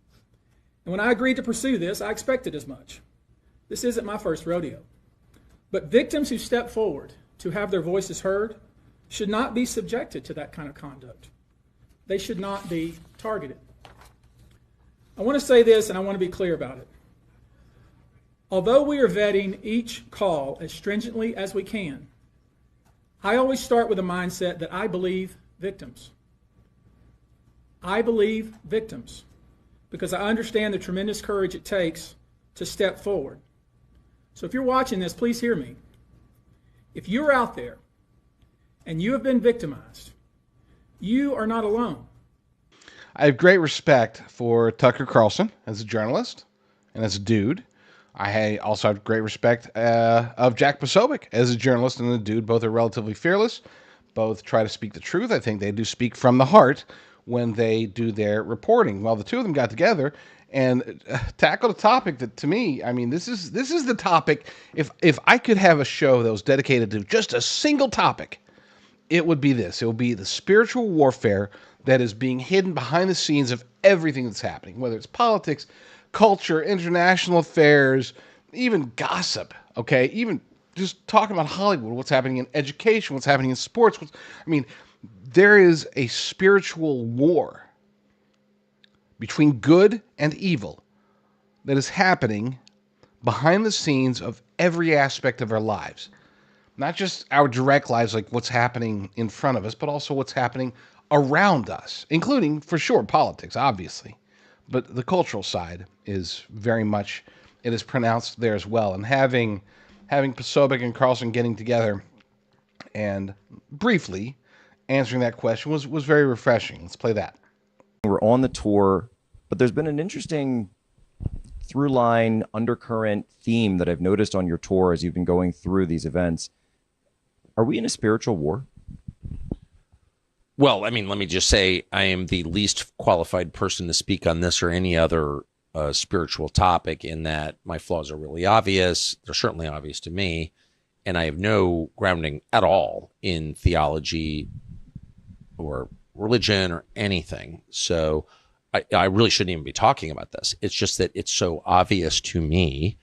And when I agreed to pursue this, I expected as much. This isn't my first rodeo. But victims who step forward to have their voices heard should not be subjected to that kind of conduct. They should not be targeted. I want to say this, and I want to be clear about it. Although we are vetting each call as stringently as we can, I always start with a mindset that I believe victims. I believe victims because I understand the tremendous courage it takes to step forward. So if you're watching this, please hear me. If you're out there and you have been victimized, you are not alone. I have great respect for Tucker Carlson as a journalist and as a dude. I also have great respect of Jack Posobiec as a journalist and a dude. Both are relatively fearless. Both try to speak the truth. I think they do speak from the heart when they do their reporting. Well, the two of them got together and tackled a topic that, to me, I mean, this is the topic. If I could have a show that was dedicated to just a single topic, it would be this. It would be the spiritual warfare that is being hidden behind the scenes of everything that's happening, whether it's politics, culture, international affairs, even gossip, okay? Even just talking about Hollywood, what's happening in education, what's happening in sports. There is a spiritual war between good and evil that is happening behind the scenes of every aspect of our lives. Not just our direct lives, like what's happening in front of us, but also what's happening around us, including, for sure, politics, obviously. But the cultural side is very much, it is pronounced there as well. And having Posobiec and Carlson getting together and briefly answering that question was very refreshing. Let's play that. We're on the tour, but there's been an interesting through line, undercurrent theme that I've noticed on your tour as you've been going through these events. Are we in a spiritual war? Well, I mean, let me just say I am the least qualified person to speak on this or any other spiritual topic, in that my flaws are really obvious. They're certainly obvious to me, and I have no grounding at all in theology or religion or anything. So I really shouldn't even be talking about this. It's just that it's so obvious to me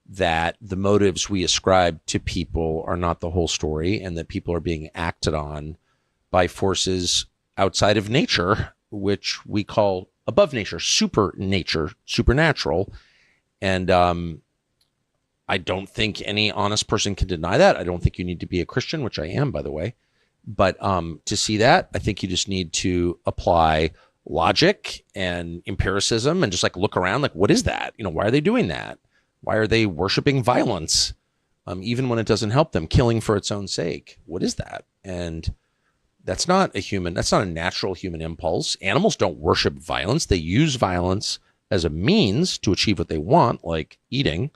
that the motives we ascribe to people are not the whole story, and that people are being acted on by forces outside of nature, which we call above nature, supernatural. And I don't think any honest person can deny that. I don't think you need to be a Christian, which I am, by the way. But to see that, I think you just need to apply logic and empiricism and just like look around, like, what is that? Why are they doing that? Why are they worshiping violence? Even when it doesn't help them, killing for its own sake. What is that? And that's not a natural human impulse. Animals don't worship violence. They use violence as a means to achieve what they want, like eating,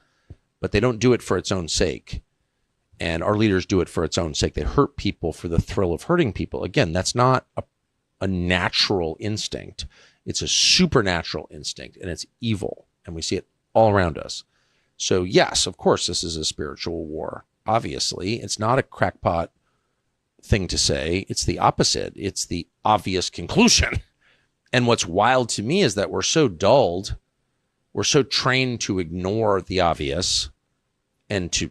but they don't do it for its own sake. And our leaders do it for its own sake. They hurt people for the thrill of hurting people. Again, that's not a natural instinct. It's a supernatural instinct, and it's evil, and we see it all around us. So yes, of course, this is a spiritual war. Obviously, it's not a crackpot thing to say. It's the opposite. It's the obvious conclusion. And what's wild to me is that we're so dulled, we're so trained to ignore the obvious and to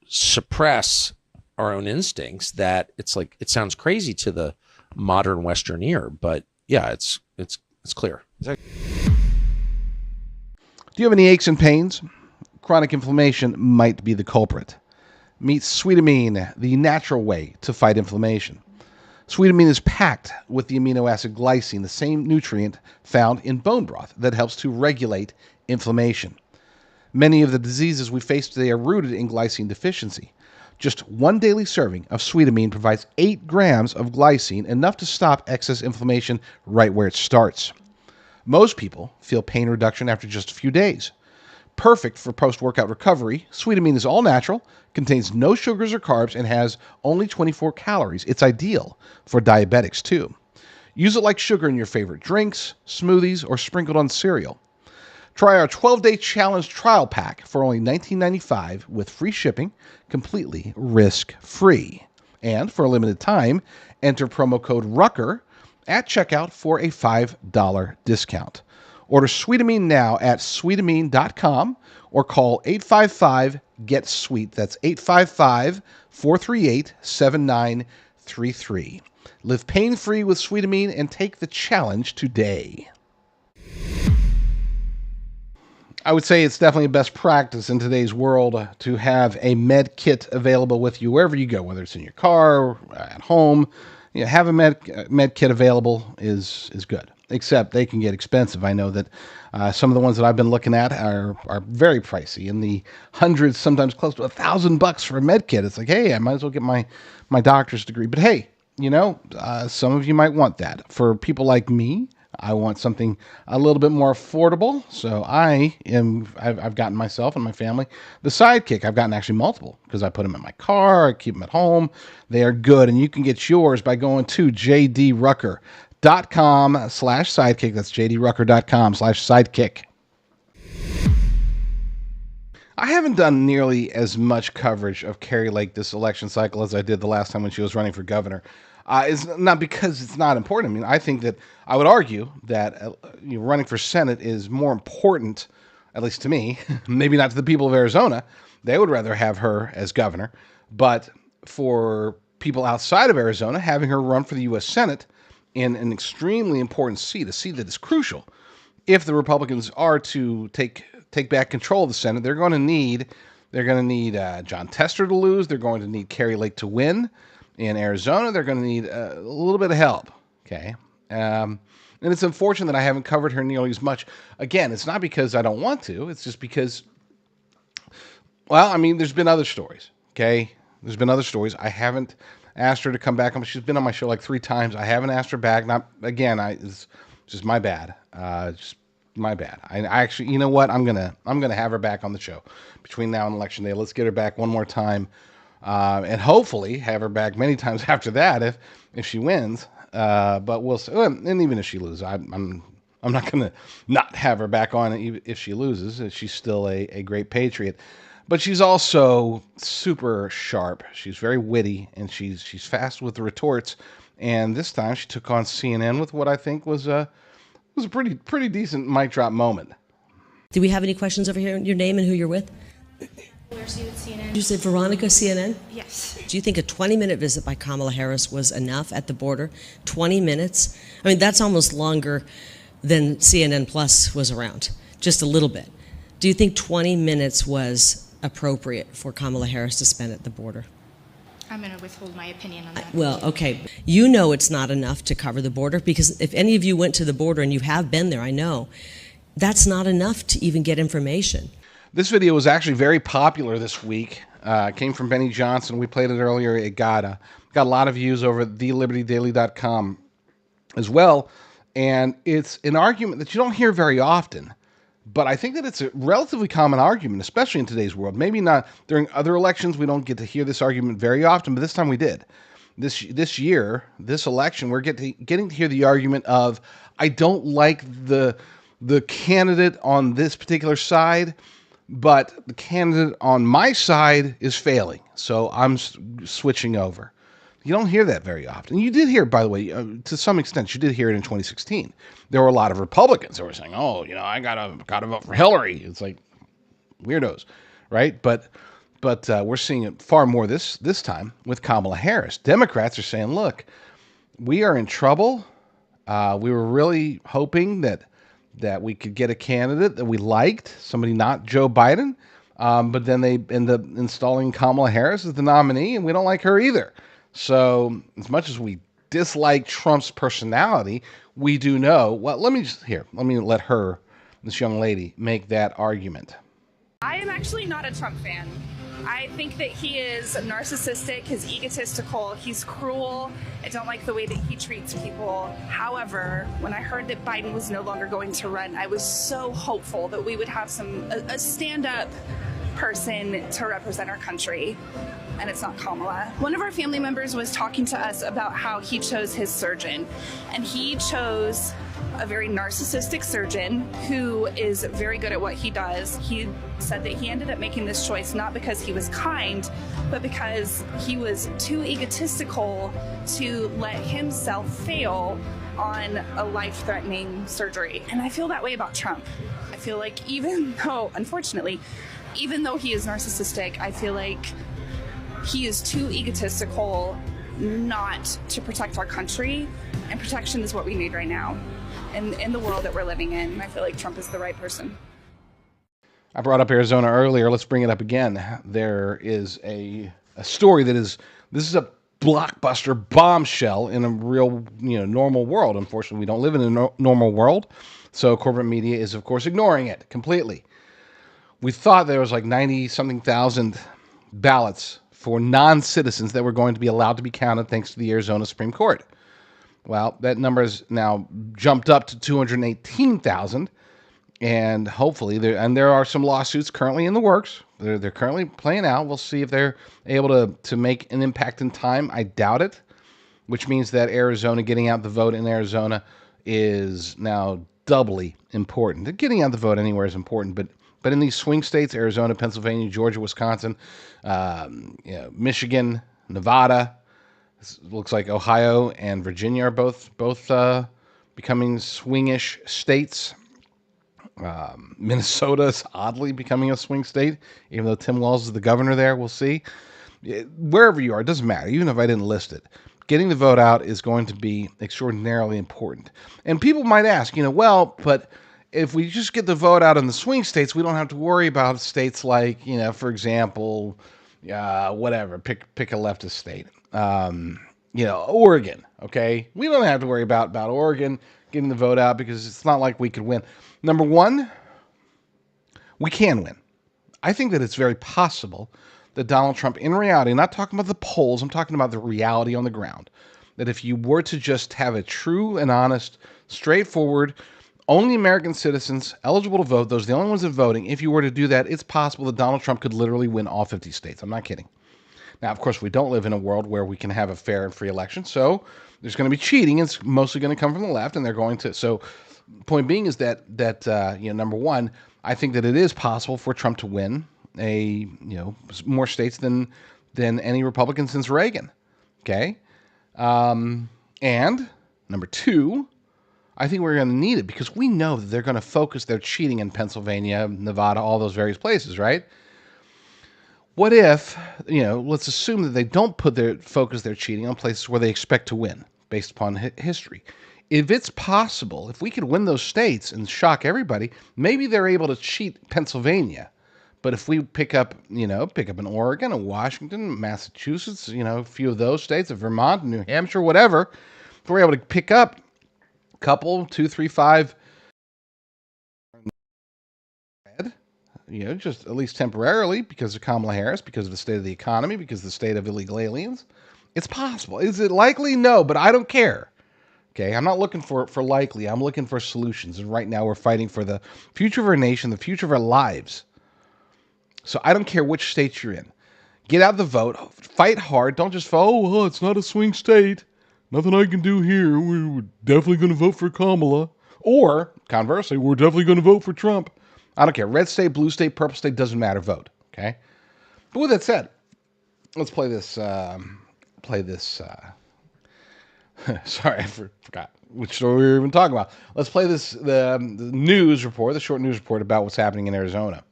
suppress our own instincts that it's like, it sounds crazy to the modern Western ear, but yeah, it's clear. Do you have any aches and pains? Chronic inflammation might be the culprit. Meet Sweetamine, the natural way to fight inflammation. Sweetamine is packed with the amino acid glycine, the same nutrient found in bone broth that helps to regulate inflammation. Many of the diseases we face today are rooted in glycine deficiency. Just one daily serving of Sweetamine provides 8 grams of glycine, enough to stop excess inflammation right where it starts. Most people feel pain reduction after just a few days. Perfect for post-workout recovery, Sweetamine is all natural, contains no sugars or carbs, and has only 24 calories. It's ideal for diabetics too. Use it like sugar in your favorite drinks, smoothies, or sprinkled on cereal. Try our 12-day challenge trial pack for only $19.95 with free shipping, completely risk-free. And for a limited time, enter promo code RUCKER at checkout for a $5 discount. Order Sweetamine now at sweetamine.com or call 855-GET-SWEET. That's 855-438-7933. Live pain-free with Sweetamine and take the challenge today. I would say it's definitely best practice in today's world to have a med kit available with you wherever you go, whether it's in your car or at home. Have a med kit available is good. Except they can get expensive. I know that some of the ones that I've been looking at are very pricey, in the hundreds, sometimes close to $1,000 for a med kit. It's like, hey, I might as well get my doctor's degree. But hey, some of you might want that. For people like me, I want something a little bit more affordable. So I've gotten myself and my family the Sidekick. I've gotten actually multiple because I put them in my car. I keep them at home. They are good. And you can get yours by going to jdrucker.com/sidekick. That's jdrucker.com/sidekick. I haven't done nearly as much coverage of Kari Lake this election cycle as I did the last time when she was running for governor. It's not because it's not important. I mean, I think that I would argue that running for Senate is more important, at least to me, maybe not to the people of Arizona. They would rather have her as governor. But for people outside of Arizona, having her run for the U.S. Senate in an extremely important seat, a seat that is crucial. If the Republicans are to take back control of the Senate, they're going to need John Tester to lose. They're going to need Kari Lake to win. In Arizona, they're going to need a little bit of help. Okay. And it's unfortunate that I haven't covered her nearly as much. Again, it's not because I don't want to. It's just because, well, I mean, there's been other stories. Okay. There's been other stories. I haven't asked her to come back. She's been on my show like 3 times. I haven't asked her back. It's just my bad. Just my bad. I actually, you know what? I'm gonna have her back on the show between now and Election Day. Let's get her back one more time, and hopefully have her back many times after that if she wins. But we'll see. And even if she loses, I'm not gonna not have her back on if she loses. She's still a great patriot. But she's also super sharp. She's very witty, and she's fast with the retorts. And this time she took on CNN with what I think was a pretty decent mic drop moment. Do we have any questions over here? Your name and who you're with? Where's you with CNN? You said Veronica, CNN? Yes. Do you think a 20-minute visit by Kamala Harris was enough at the border? 20 minutes? I mean, that's almost longer than CNN Plus was around. Just a little bit. Do you think 20 minutes was appropriate for Kamala Harris to spend at the border. I'm going to withhold my opinion on that. Well, okay. You know it's not enough to cover the border, because if any of you went to the border, and you have been there, I know, that's not enough to even get information. This video was actually very popular this week. Came from Benny Johnson. We played it earlier. It got a lot of views over at thelibertydaily.com as well. And it's an argument that you don't hear very often. But I think that it's a relatively common argument, especially in today's world. Maybe not during other elections. We don't get to hear this argument very often, but this time we did. This year, this election, we're getting to hear the argument of, I don't like the candidate on this particular side, but the candidate on my side is failing, so I'm switching over. You don't hear that very often. You did hear, by the way, to some extent, you did hear it in 2016. There were a lot of Republicans that were saying, "Oh, I gotta vote for Hillary." It's like weirdos, right? But we're seeing it far more this time with Kamala Harris. Democrats are saying, "Look, we are in trouble. We were really hoping that we could get a candidate that we liked, somebody not Joe Biden, but then they end up installing Kamala Harris as the nominee, and we don't like her either." So as much as we dislike Trump's personality, we do know, well, let me let her, this young lady, make that argument. I am actually not a Trump fan. I think that he is narcissistic, he's egotistical, he's cruel. I don't like the way that he treats people. However, when I heard that Biden was no longer going to run, I was so hopeful that we would have a stand-up person to represent our country. And it's not Kamala. One of our family members was talking to us about how he chose his surgeon, and he chose a very narcissistic surgeon who is very good at what he does. He said that he ended up making this choice not because he was kind, but because he was too egotistical to let himself fail on a life-threatening surgery. And I feel that way about Trump. I feel like even though he is narcissistic, I feel like he is too egotistical not to protect our country, and protection is what we need right now. And in the world that we're living in, I feel like Trump is the right person. I brought up Arizona earlier. Let's bring it up again. There is a story this is a blockbuster bombshell in a real, normal world. Unfortunately, we don't live in a normal world, so corporate media is, of course, ignoring it completely. We thought there was like 90-something thousand ballots for non-citizens that were going to be allowed to be counted thanks to the Arizona Supreme Court. Well, that number has now jumped up to 218,000, and hopefully there are some lawsuits currently in the works. They're currently playing out. We'll see if they're able to make an impact in time. I doubt it, which means that Arizona, getting out the vote in Arizona is now doubly important. Getting out the vote anywhere is important, but in these swing states, Arizona, Pennsylvania, Georgia, Wisconsin, Michigan, Nevada, looks like Ohio and Virginia are both becoming swingish states. Minnesota is oddly becoming a swing state, even though Tim Walz is the governor there. We'll see. Wherever you are, it doesn't matter, even if I didn't list it. Getting the vote out is going to be extraordinarily important. And people might ask, but if we just get the vote out in the swing states, we don't have to worry about states like, for example, whatever, pick a leftist state. Oregon, okay? We don't have to worry about Oregon getting the vote out because it's not like we could win. Number one, we can win. I think that it's very possible that Donald Trump, in reality, I'm not talking about the polls, I'm talking about the reality on the ground, that if you were to just have a true and honest, straightforward, only American citizens eligible to vote, those are the only ones that are voting, if you were to do that, it's possible that Donald Trump could literally win all 50 states. I'm not kidding. Now, of course, we don't live in a world where we can have a fair and free election, so there's going to be cheating. It's mostly going to come from the left, and they're going to. So, point being is that number one, I think that it is possible for Trump to win more states than any Republican since Reagan. Okay, and number two, I think we're going to need it because we know that they're going to focus their cheating in Pennsylvania, Nevada, all those various places, right? What if, let's assume that they don't focus their cheating on places where they expect to win based upon history. If it's possible, if we could win those states and shock everybody, maybe they're able to cheat Pennsylvania, But if we pick up in Oregon and Washington, Massachusetts, a few of those states, Vermont, New Hampshire, whatever, if we're able to pick up a couple, 2, 3, 5, just at least temporarily because of Kamala Harris, because of the state of the economy, because of the state of illegal aliens, it's possible. Is it likely? No, but I don't care. Okay, I'm not looking for likely. I'm looking for solutions. And right now we're fighting for the future of our nation, the future of our lives. So I don't care which state you're in. Get out the vote. Fight hard. Don't just vote, it's not a swing state. Nothing I can do here. We're definitely going to vote for Kamala. Or, conversely, we're definitely going to vote for Trump. I don't care. Red state, blue state, purple state, doesn't matter. Vote. Okay? But with that said, let's play this. Sorry, I forgot which story we were even talking about. Let's play the news report, the short news report about what's happening in Arizona.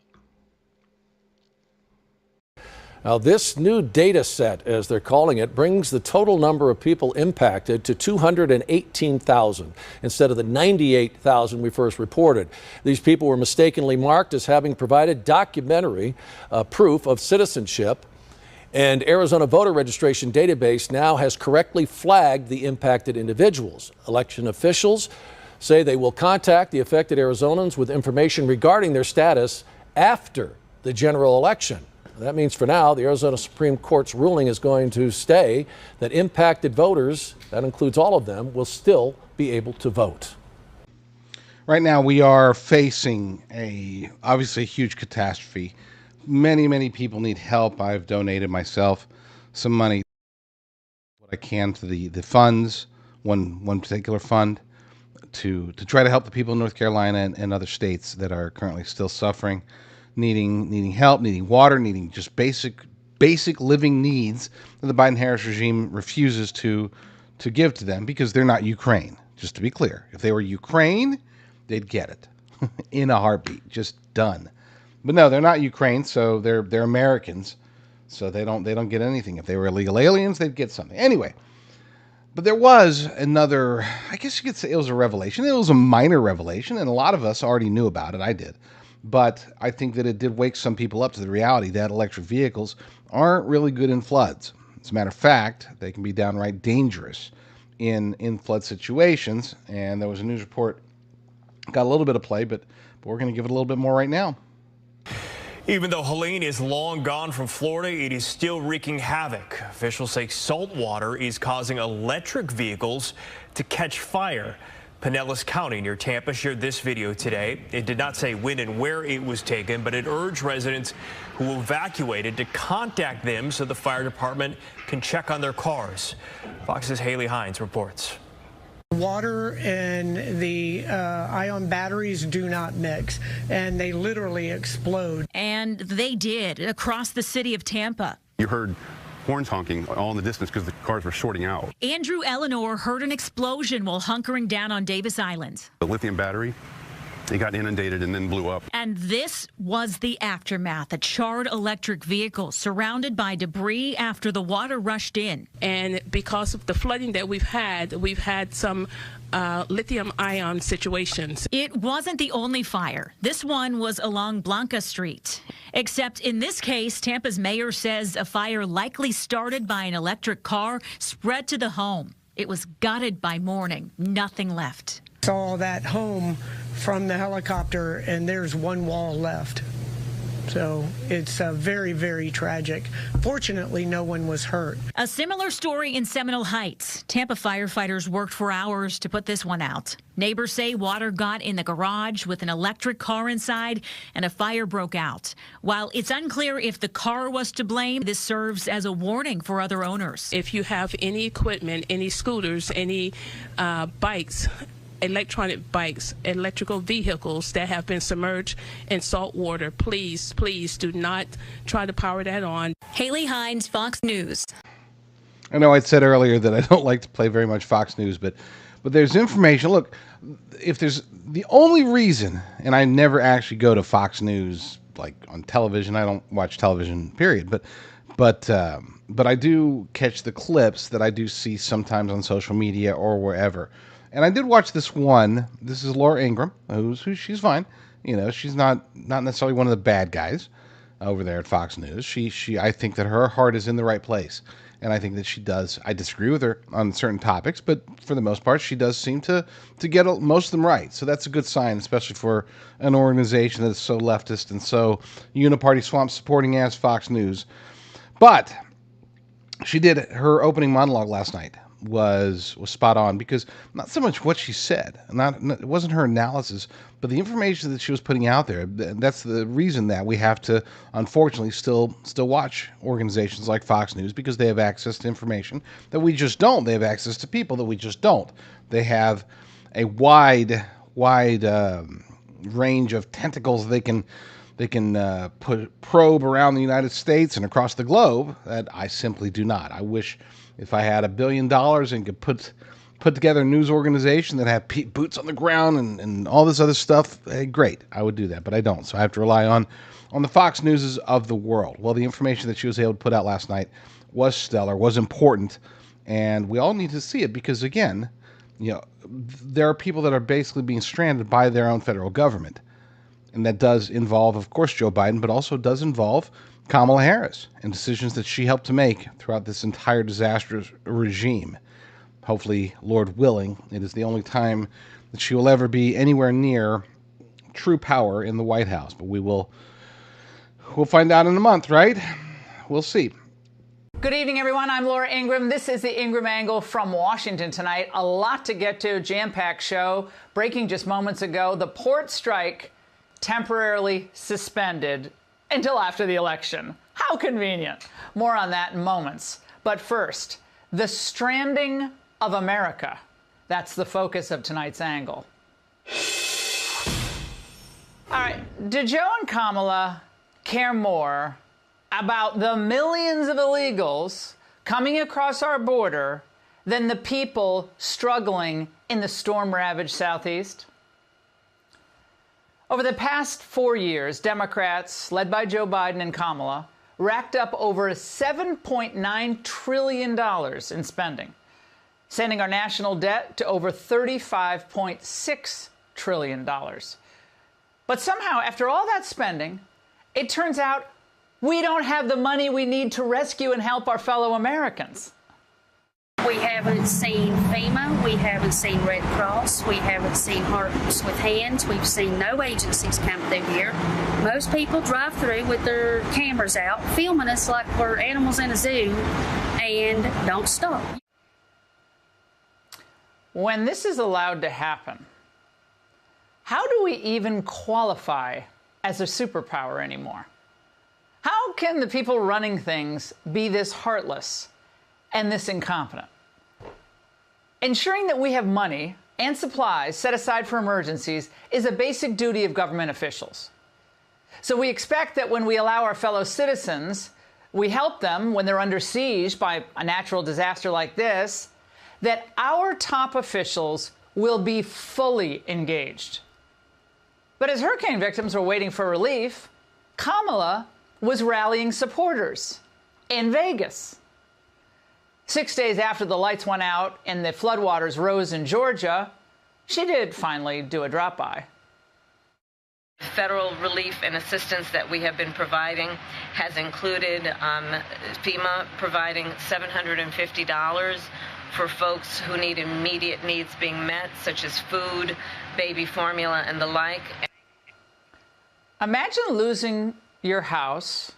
Now, this new data set, as they're calling it, brings the total number of people impacted to 218,000 instead of the 98,000 we first reported. These people were mistakenly marked as having provided documentary proof of citizenship. And Arizona voter registration database now has correctly flagged the impacted individuals. Election officials say they will contact the affected Arizonans with information regarding their status after the general election. That means for now, the Arizona Supreme Court's ruling is going to stay that impacted voters, that includes all of them, will still be able to vote. Right now, we are facing obviously a huge catastrophe. Many, many people need help. I've donated myself some money, what I can, to the funds, one particular fund, to try to help the people in North Carolina and other states that are currently still suffering, needing help, needing water, needing just basic living needs that the Biden-Harris regime refuses to give to them because they're not Ukraine. Just to be clear, if they were Ukraine, they'd get it in a heartbeat, just done. But no, they're not Ukraine, so they're Americans, so they don't get anything. If they were illegal aliens, they'd get something. Anyway, but there was another, I guess you could say it was a revelation. It was a minor revelation, and a lot of us already knew about it. I did. But I think that it did wake some people up to the reality that electric vehicles aren't really good in floods. As a matter of fact, they can be downright dangerous in flood situations. And there was a news report, got a little bit of play, but we're going to give it a little bit more right now. Even though Helene is long gone from Florida, it is still wreaking havoc. Officials say salt water is causing electric vehicles to catch fire. Pinellas County near Tampa shared this video today. It did not say when and where it was taken, but it urged residents who evacuated to contact them so the fire department can check on their cars. Fox's Haley Hines reports. Water and the ion batteries do not mix, and they literally explode. And they did across the city of Tampa. You heard horns honking all in the distance because the cars were shorting out. Andrew Eleanor heard an explosion while hunkering down on Davis Island. The lithium battery, it got inundated and then blew up. And this was the aftermath, a charred electric vehicle surrounded by debris after the water rushed in. And because of the flooding that we've had some lithium ion situations. It wasn't the only fire. This one was along Blanca Street. Except in this case, Tampa's mayor says a fire likely started by an electric car spread to the home. It was gutted by morning, nothing left. Saw that home from the helicopter, and there's one wall left. So it's very, very tragic. Fortunately, no one was hurt. A similar story in Seminole Heights. Tampa firefighters worked for hours to put this one out. Neighbors say water got in the garage with an electric car inside and a fire broke out. While it's unclear if the car was to blame, this serves as a warning for other owners. If you have any equipment, any scooters, any bikes, electronic bikes, electrical vehicles that have been submerged in salt water, please do not try to power that on. Haley Hines, Fox News. I know I said earlier that I don't like to play very much Fox News, but there's information. Look, if there's the only reason, and I never actually go to Fox News like on television. I don't watch television, period. But I do catch the clips that I do see sometimes on social media or wherever. And I did watch this one. This is Laura Ingraham, who's she's fine. You know, she's not necessarily one of the bad guys. over there at Fox News. I think that her heart is in the right place. And I think that she does. I disagree with her on certain topics, but for the most part, she does seem to get most of them right. So that's a good sign, especially for an organization that is so leftist and so uniparty swamp supporting as Fox News. But she did, her opening monologue last night was spot on, because not so much what she said, it wasn't her analysis, but the information that she was putting out there. That's the reason that we have to, unfortunately, still watch organizations like Fox News, because they have access to information that we just don't. They have access to people that we just don't. They have a wide range of tentacles they can probe around the United States and across the globe that I simply do not. I wish if I had $1 billion and could put together a news organization that had boots on the ground and all this other stuff, great, I would do that, but I don't. So I have to rely on the Fox Newses of the world. Well, the information that she was able to put out last night was stellar, was important, and we all need to see it, because again, there are people that are basically being stranded by their own federal government. And that does involve, of course, Joe Biden, but also does involve Kamala Harris and decisions that she helped to make throughout this entire disastrous regime. Hopefully, Lord willing, it is the only time that she will ever be anywhere near true power in the White House. But we'll find out in a month, right? We'll see. Good evening, everyone. I'm Laura Ingraham. This is the Ingraham Angle from Washington tonight. A lot to get to, jam-packed show. Breaking just moments ago, the port strike temporarily suspended until after the election. How convenient. More on that in moments. But first, the stranding of America. That's the focus of tonight's angle. All right, do Joe and Kamala care more about the millions of illegals coming across our border than the people struggling in the storm-ravaged Southeast? Over the past 4 years, Democrats, led by Joe Biden and Kamala, racked up over $7.9 trillion in spending, sending our national debt to over $35.6 trillion. But somehow, after all that spending, it turns out we don't have the money we need to rescue and help our fellow Americans. We haven't seen FEMA, we haven't seen Red Cross, we haven't seen Hearts with Hands, we've seen no agencies come through here. Most people drive through with their cameras out, filming us like we're animals in a zoo, and don't stop. When this is allowed to happen, how do we even qualify as a superpower anymore? How can the people running things be this heartless and this incompetent? Ensuring that we have money and supplies set aside for emergencies is a basic duty of government officials. So we expect that when we allow our fellow citizens, we help them when they're under siege by a natural disaster like this, that our top officials will be fully engaged. But as hurricane victims were waiting for relief, Kamala was rallying supporters in Vegas. 6 days after the lights went out and the floodwaters rose in Georgia, she did finally do a drop-by. Federal relief and assistance that we have been providing has included FEMA providing $750 for folks who need immediate needs being met, such as food, baby formula, and the like. Imagine losing your house,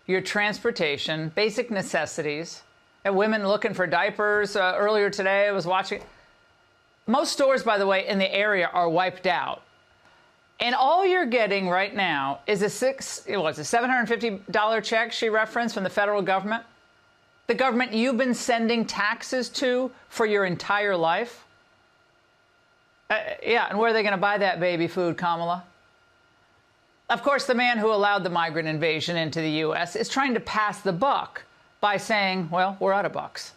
your transportation, basic necessities, and women looking for diapers. Earlier today, I was watching. Most stores, by the way, in the area are wiped out. And all you're getting right now is a $750 check she referenced from the federal government. The government you've been sending taxes to for your entire life. And where are they going to buy that baby food, Kamala? Of course, the man who allowed the migrant invasion into the U.S. is trying to pass the buck by saying, well, we're out of bucks.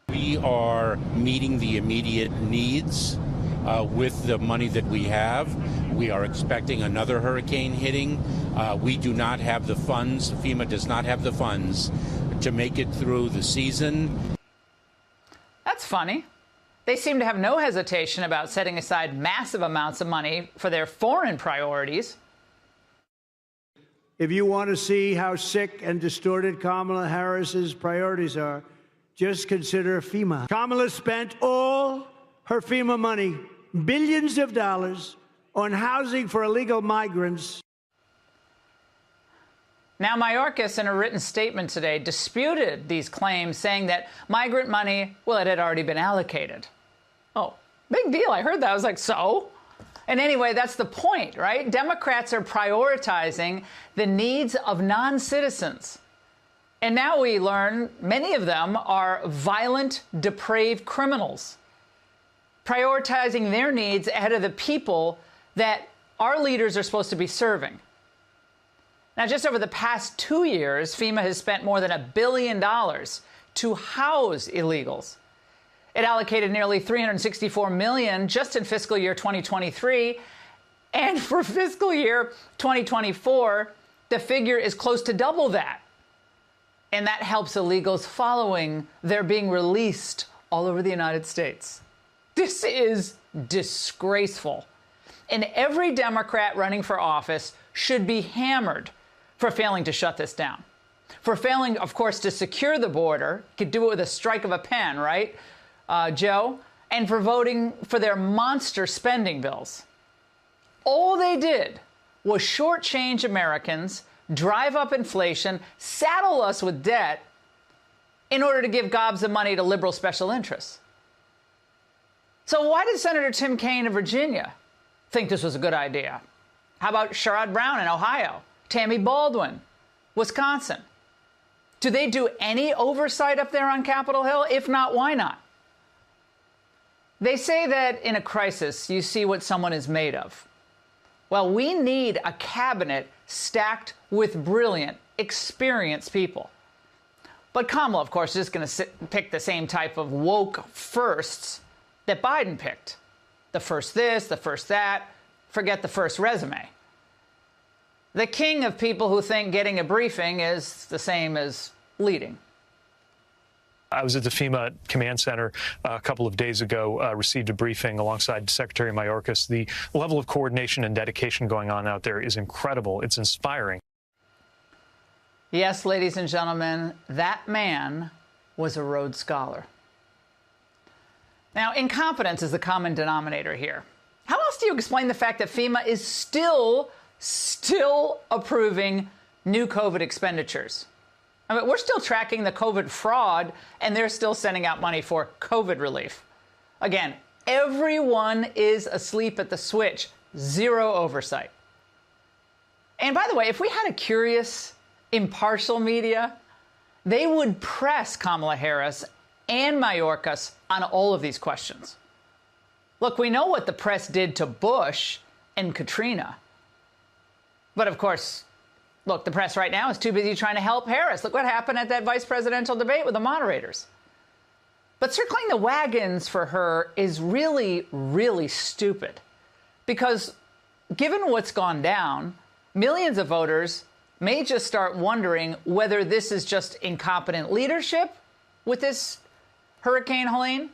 We are meeting the immediate needs with the money that we have. We are expecting another hurricane hitting. We do not have the funds. FEMA does not have the funds to make it through the season. That's funny. They seem to have no hesitation about setting aside massive amounts of money for their foreign priorities. If you want to see how sick and distorted Kamala Harris's priorities are, just consider FEMA. Kamala spent all her FEMA money, billions of dollars, on housing for illegal migrants. Now, Mayorkas, in a written statement today, disputed these claims, saying that migrant money, well, it had already been allocated. Oh, big deal. I heard that. I was like, so? And anyway, that's the point, right? Democrats are prioritizing the needs of non-citizens. And now we learn many of them are violent, depraved criminals, prioritizing their needs ahead of the people that our leaders are supposed to be serving. Now, just over the past 2 years, FEMA has spent more than $1 billion to house illegals. It allocated nearly $364 million just in fiscal year 2023. And for fiscal year 2024, the figure is close to double that. And that helps illegals following their being released all over the United States. This is disgraceful. And every Democrat running for office should be hammered for failing to shut this down. For failing, of course, to secure the border. Could do it with a strike of a pen, right, Joe? And for voting for their monster spending bills. All they did was shortchange Americans, drive up inflation, saddle us with debt in order to give gobs of money to liberal special interests. So why did Senator Tim Kaine of Virginia think this was a good idea? How about Sherrod Brown in Ohio? Tammy Baldwin, Wisconsin? Do they do any oversight up there on Capitol Hill? If not, why not? They say that in a crisis, you see what someone is made of. Well, we need a cabinet stacked with brilliant, experienced people. But Kamala, of course, is going to pick the same type of woke firsts that Biden picked. The first this, the first that, forget the first resume. The king of people who think getting a briefing is the same as leading. I was at the FEMA Command Center a couple of days ago, received a briefing alongside Secretary Mayorkas. The level of coordination and dedication going on out there is incredible. It's inspiring. Yes, ladies and gentlemen, that man was a Rhodes Scholar. Now, incompetence is the common denominator here. How else do you explain the fact that FEMA is still approving new COVID expenditures? I mean, we're still tracking the COVID fraud, and they're still sending out money for COVID relief. Again, everyone is asleep at the switch. Zero oversight. And by the way, if we had a curious, impartial media, they would press Kamala Harris and Mayorkas on all of these questions. Look, we know what the press did to Bush and Katrina. But of course, look, the press right now is too busy trying to help Harris. Look what happened at that vice presidential debate with the moderators. But circling the wagons for her is really, really stupid. Because given what's gone down, millions of voters may just start wondering whether this is just incompetent leadership with this Hurricane Helene,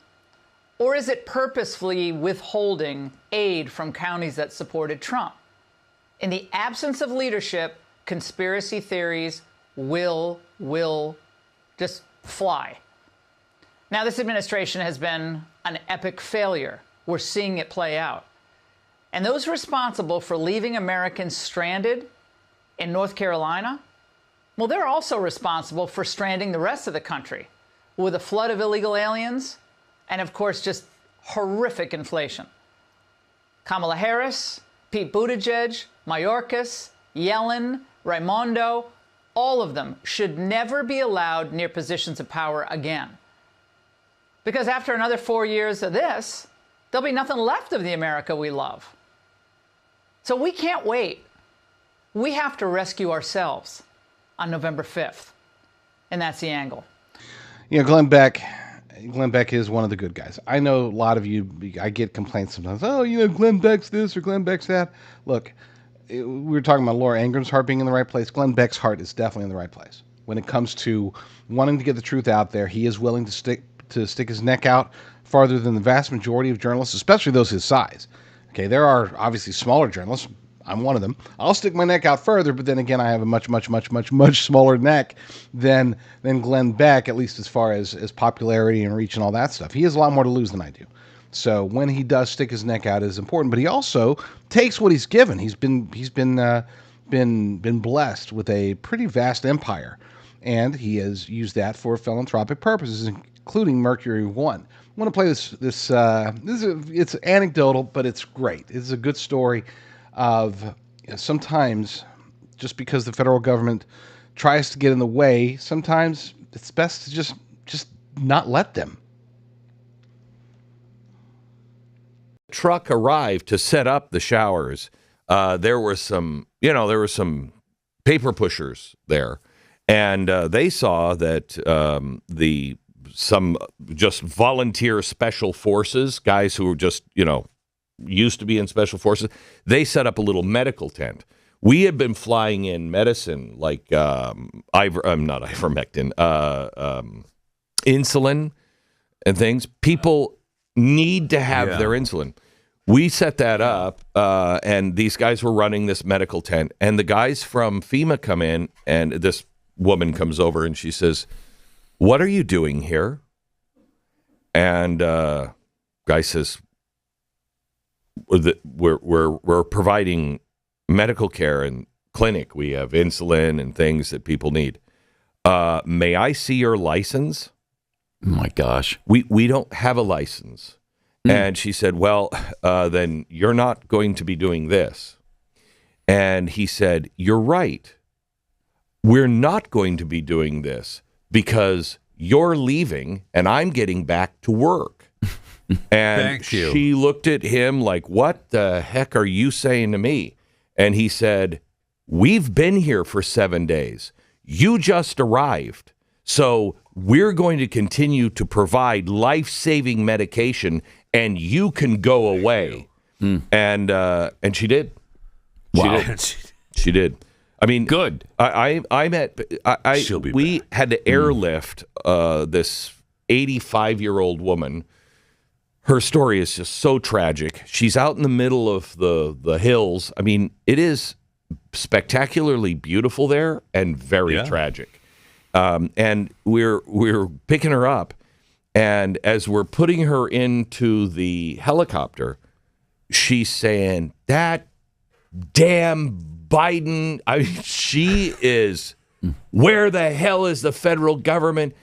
or is it purposefully withholding aid from counties that supported Trump? In the absence of leadership, conspiracy theories will just fly. Now, this administration has been an epic failure. We're seeing it play out. And those responsible for leaving Americans stranded in North Carolina, well, they're also responsible for stranding the rest of the country with a flood of illegal aliens and, of course, just horrific inflation. Kamala Harris, Pete Buttigieg, Mayorkas, Yellen, Raimondo, all of them should never be allowed near positions of power again. Because after another 4 years of this, there'll be nothing left of the America we love. So we can't wait. We have to rescue ourselves on November 5th. And that's the angle. You know, Glenn Beck is one of the good guys. I know a lot of you, I get complaints sometimes. Oh, you know, Glenn Beck's this or Glenn Beck's that. Look, we were talking about Laura Ingram's heart being in the right place. Glenn Beck's heart is definitely in the right place. When it comes to wanting to get the truth out there, he is willing to stick his neck out farther than the vast majority of journalists, especially those his size. Okay, there are obviously smaller journalists. I'm one of them. I'll stick my neck out further, but then again, I have a much smaller neck than Glenn Beck, at least as far as popularity and reach and all that stuff. He has a lot more to lose than I do. So when he does stick his neck out, it is important. But he also takes what he's given. He's been blessed with a pretty vast empire, and he has used that for philanthropic purposes, including Mercury One. I want to play this. It's anecdotal, but it's great. It's a good story of sometimes just because the federal government tries to get in the way, sometimes it's best to just not let them. Truck arrived to set up the showers. There were some paper pushers there, and they saw that some just volunteer special forces, guys who were just used to be in special forces. They set up a little medical tent. We had been flying in medicine like not ivermectin, insulin and things. People need to have their insulin. We set that up, and these guys were running this medical tent, and the guys from FEMA come in, and this woman comes over, and she says, "What are you doing here?" And guy says, "We're providing medical care and clinic. We have insulin and things that people need. May I see your license?" Oh my gosh. We don't have a license. And she said, "Well, then you're not going to be doing this." And he said, "You're right. We're not going to be doing this because you're leaving and I'm getting back to work." And Thank you. She looked at him like, "What the heck are you saying to me?" And he said, "We've been here for 7 days. You just arrived. So we're going to continue to provide life-saving medication, and you can go away." And she did. Wow. She did. I mean, good. We had to airlift this 85-year-old woman. Her story is just so tragic. She's out in the middle of the hills. I mean, it is spectacularly beautiful there and very tragic. And we're picking her up, and as we're putting her into the helicopter, she's saying, "That damn Biden, she is, where the hell is the federal government?"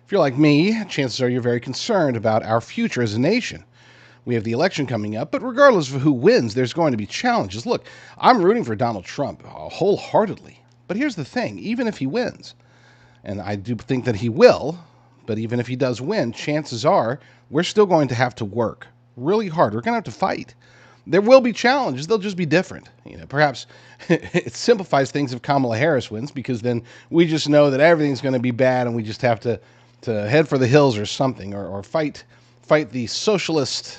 If you're like me, chances are you're very concerned about our future as a nation. We have the election coming up, but regardless of who wins, there's going to be challenges. Look, I'm rooting for Donald Trump wholeheartedly. But here's the thing, even if he wins, and I do think that he will, but even if he does win, chances are we're still going to have to work really hard. We're going to have to fight. There will be challenges. They'll just be different. Perhaps it simplifies things if Kamala Harris wins, because then we just know that everything's going to be bad and we just have to head for the hills or something, or fight the socialist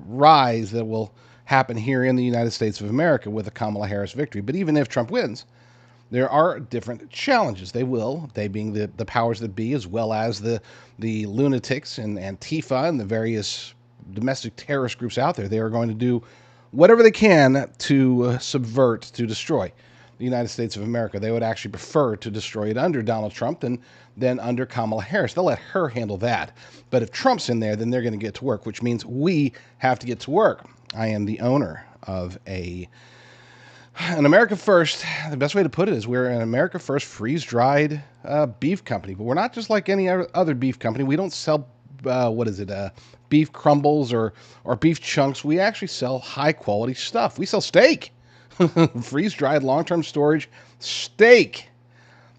rise that will happen here in the United States of America with a Kamala Harris victory. But even if Trump wins, there are different challenges. They being the powers that be, as well as the lunatics and Antifa and the various domestic terrorist groups out there. They are going to do whatever they can to subvert, to destroy the United States of America. They would actually prefer to destroy it under Donald Trump than under Kamala Harris. They'll let her handle that. But if Trump's in there, then they're going to get to work, which means we have to get to work. I am the owner of an America First. The best way to put it is we're an America First freeze-dried beef company. But we're not just like any other beef company. We don't sell, beef crumbles or beef chunks. We actually sell high-quality stuff. We sell steak. Freeze-dried, long-term storage steak.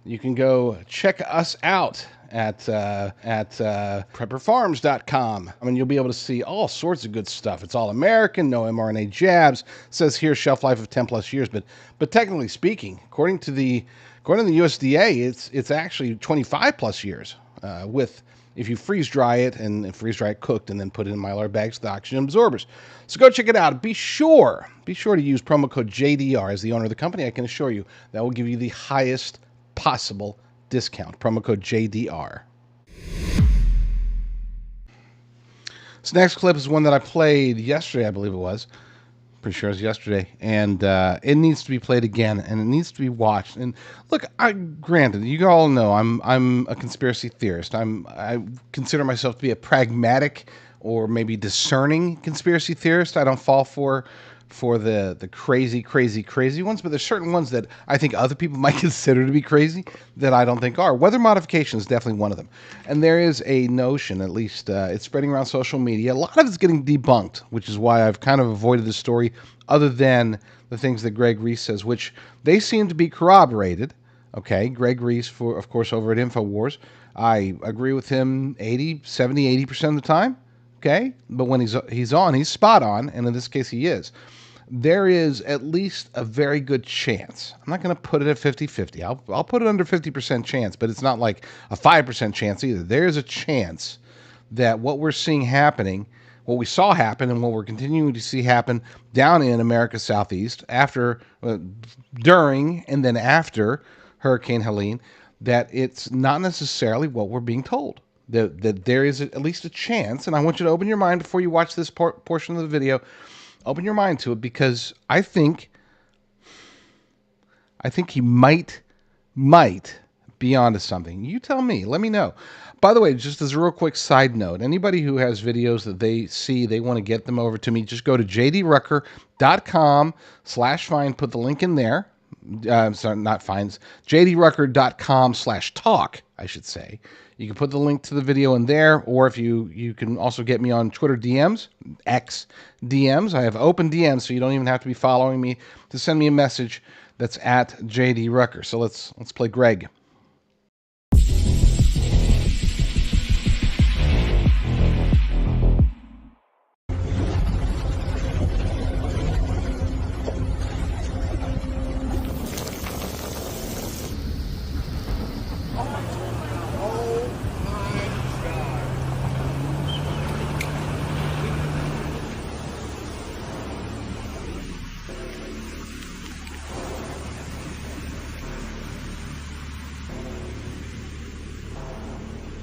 You can go check us out at prepperfarms.com. I mean, you'll be able to see all sorts of good stuff. It's all American, no mRNA jabs. It says here shelf life of 10 plus years, but technically speaking, according to the USDA, it's actually 25 plus years if you freeze dry it and freeze dry it cooked and then put it in Mylar bags with oxygen absorbers. So go check it out. Be sure to use promo code JDR as the owner of the company. I can assure you that will give you the highest possible discount. Promo code JDR. This next clip is one that I played yesterday, I believe it was. Pretty sure it was yesterday. And it needs to be played again, and it needs to be watched. And look, granted, you all know I'm a conspiracy theorist. I consider myself to be a pragmatic or maybe discerning conspiracy theorist. I don't fall for the crazy ones, but there's certain ones that I think other people might consider to be crazy that I don't think are. Weather modification is definitely one of them. And there is a notion, at least it's spreading around social media. A lot of it's getting debunked, which is why I've kind of avoided the story, other than the things that Greg Reese says, which they seem to be corroborated. Okay, Greg Reese, of course, over at InfoWars. I agree with him 80% of the time. Okay, but when he's on, he's spot on, and in this case he is. There is at least a very good chance. I'm not going to put it at 50-50. I'll put it under 50% chance, but it's not like a 5% chance either. There's a chance that what we're seeing happening, what we saw happen, and what we're continuing to see happen down in America's Southeast after, during, and then after Hurricane Helene, that it's not necessarily what we're being told. That there is at least a chance, and I want you to open your mind before you watch this portion of the video. Open your mind to it, because I think he might be onto something. You tell me. Let me know. By the way, just as a real quick side note, anybody who has videos that they see, they want to get them over to me, just go to jdrucker.com/find. Put the link in there. Sorry, not finds. jdrucker.com/talk, I should say. You can put the link to the video in there, or if you can also get me on Twitter DMs, X DMs. I have open DMs, so you don't even have to be following me to send me a message. That's at JD Rucker. So let's play Greg.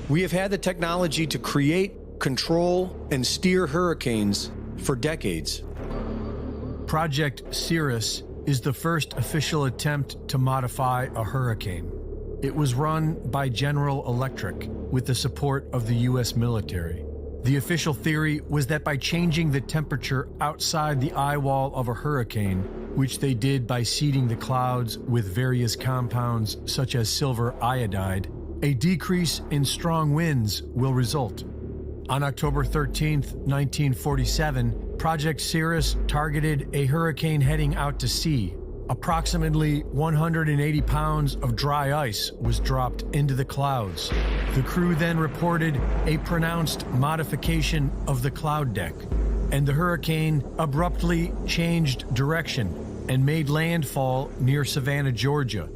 We have had the technology to create, control, and steer hurricanes for decades. Project Cirrus is the first official attempt to modify a hurricane. It was run by General Electric with the support of the U.S. military. The official theory was that by changing the temperature outside the eye wall of a hurricane, which they did by seeding the clouds with various compounds such as silver iodide, a decrease in strong winds will result. On October 13, 1947, Project Cirrus targeted a hurricane heading out to sea. Approximately 180 pounds of dry ice was dropped into the clouds. The crew then reported a pronounced modification of the cloud deck, and the hurricane abruptly changed direction and made landfall near Savannah, Georgia.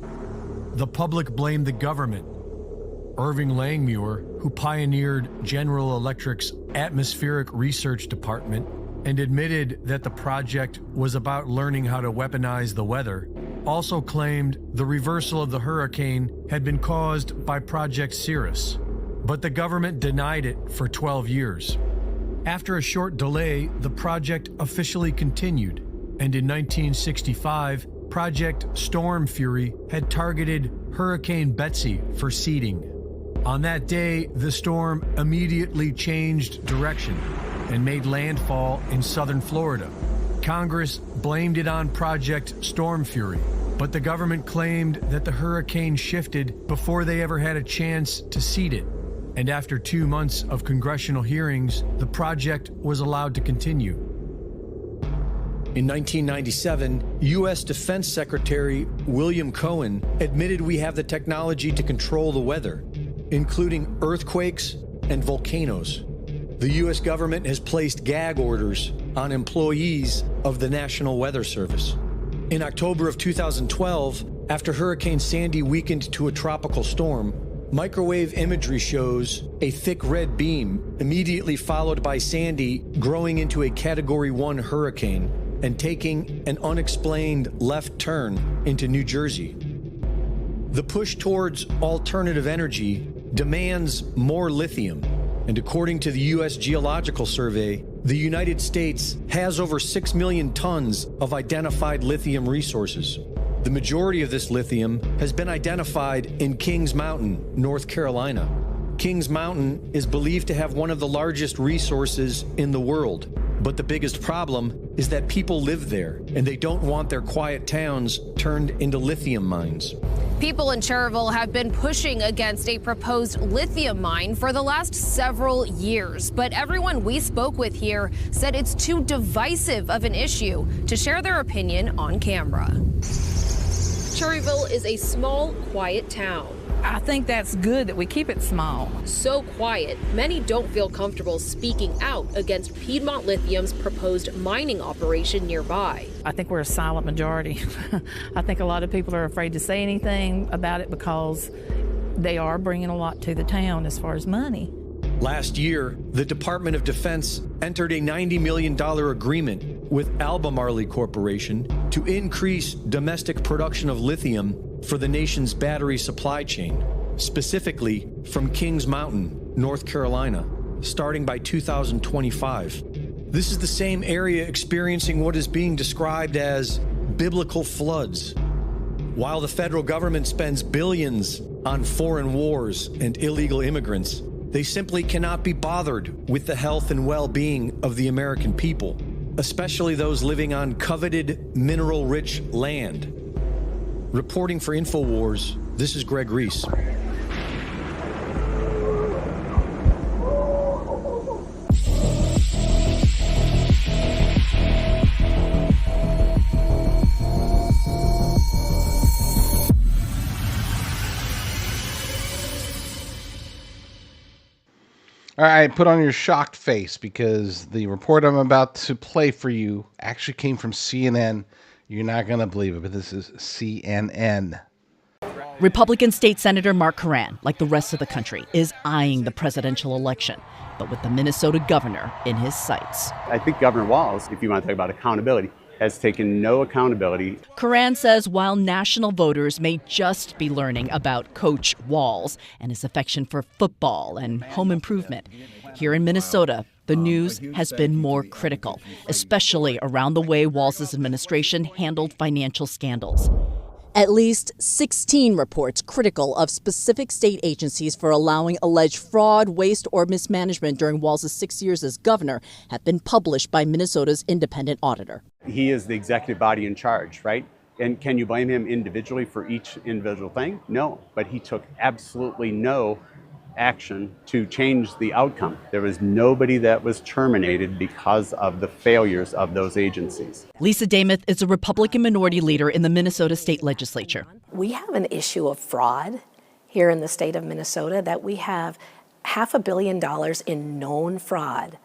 The public blamed the government. Irving Langmuir, who pioneered General Electric's atmospheric research department and admitted that the project was about learning how to weaponize the weather, also claimed the reversal of the hurricane had been caused by Project Cirrus, but the government denied it for 12 years. After a short delay, the project officially continued, and in 1965, Project Storm Fury had targeted Hurricane Betsy for seeding. On that day, the storm immediately changed direction and made landfall in southern Florida. Congress blamed it on Project Storm Fury, but the government claimed that the hurricane shifted before they ever had a chance to seed it. And after 2 months of congressional hearings, the project was allowed to continue. In 1997, U.S. Defense Secretary William Cohen admitted we have the technology to control the weather, including earthquakes and volcanoes. The U.S. government has placed gag orders on employees of the National Weather Service. In October of 2012, after Hurricane Sandy weakened to a tropical storm, microwave imagery shows a thick red beam immediately followed by Sandy growing into a Category 1 hurricane and taking an unexplained left turn into New Jersey. The push towards alternative energy demands more lithium, And according to the U.S. Geological Survey, the United States has over 6 million tons of identified lithium resources. The majority of this lithium has been identified in Kings Mountain, North Carolina. Kings Mountain is believed to have one of the largest resources in the world. But the biggest problem is that people live there, and they don't want their quiet towns turned into lithium mines. People in Cherville have been pushing against a proposed lithium mine for the last several years, but everyone we spoke with here said it's too divisive of an issue to share their opinion on camera. Cherryville is a small, quiet town. I think that's good that we keep it small. So quiet, many don't feel comfortable speaking out against Piedmont Lithium's proposed mining operation nearby. I think we're a silent majority. I think a lot of people are afraid to say anything about it because they are bringing a lot to the town as far as money. Last year, the Department of Defense entered a $90 million agreement with Albemarle Corporation to increase domestic production of lithium for the nation's battery supply chain, specifically from Kings Mountain, North Carolina, starting by 2025. This is the same area experiencing what is being described as biblical floods. While the federal government spends billions on foreign wars and illegal immigrants, they simply cannot be bothered with the health and well-being of the American people, especially those living on coveted mineral-rich land. Reporting for InfoWars, this is Greg Reese. All right, put on your shocked face because the report I'm about to play for you actually came from CNN. You're not going to believe it, but this is CNN. Republican State Senator Mark Curran, like the rest of the country, is eyeing the presidential election, but with the Minnesota governor in his sights. I think Governor Walz, if you want to talk about accountability, has taken no accountability. Curran says while national voters may just be learning about Coach Walz and his affection for football and home improvement, here in Minnesota, the news has been more critical, especially around the way Walz's administration handled financial scandals. At least 16 reports critical of specific state agencies for allowing alleged fraud, waste, or mismanagement during Walz's 6 years as governor have been published by Minnesota's independent auditor. He is the executive body in charge, right? And can you blame him individually for each individual thing? No, but he took absolutely no action to change the outcome. There was nobody that was terminated because of the failures of those agencies. Lisa Damath is a Republican minority leader in the Minnesota state legislature. We have an issue of fraud here in the state of Minnesota, that we have $500 million in known fraud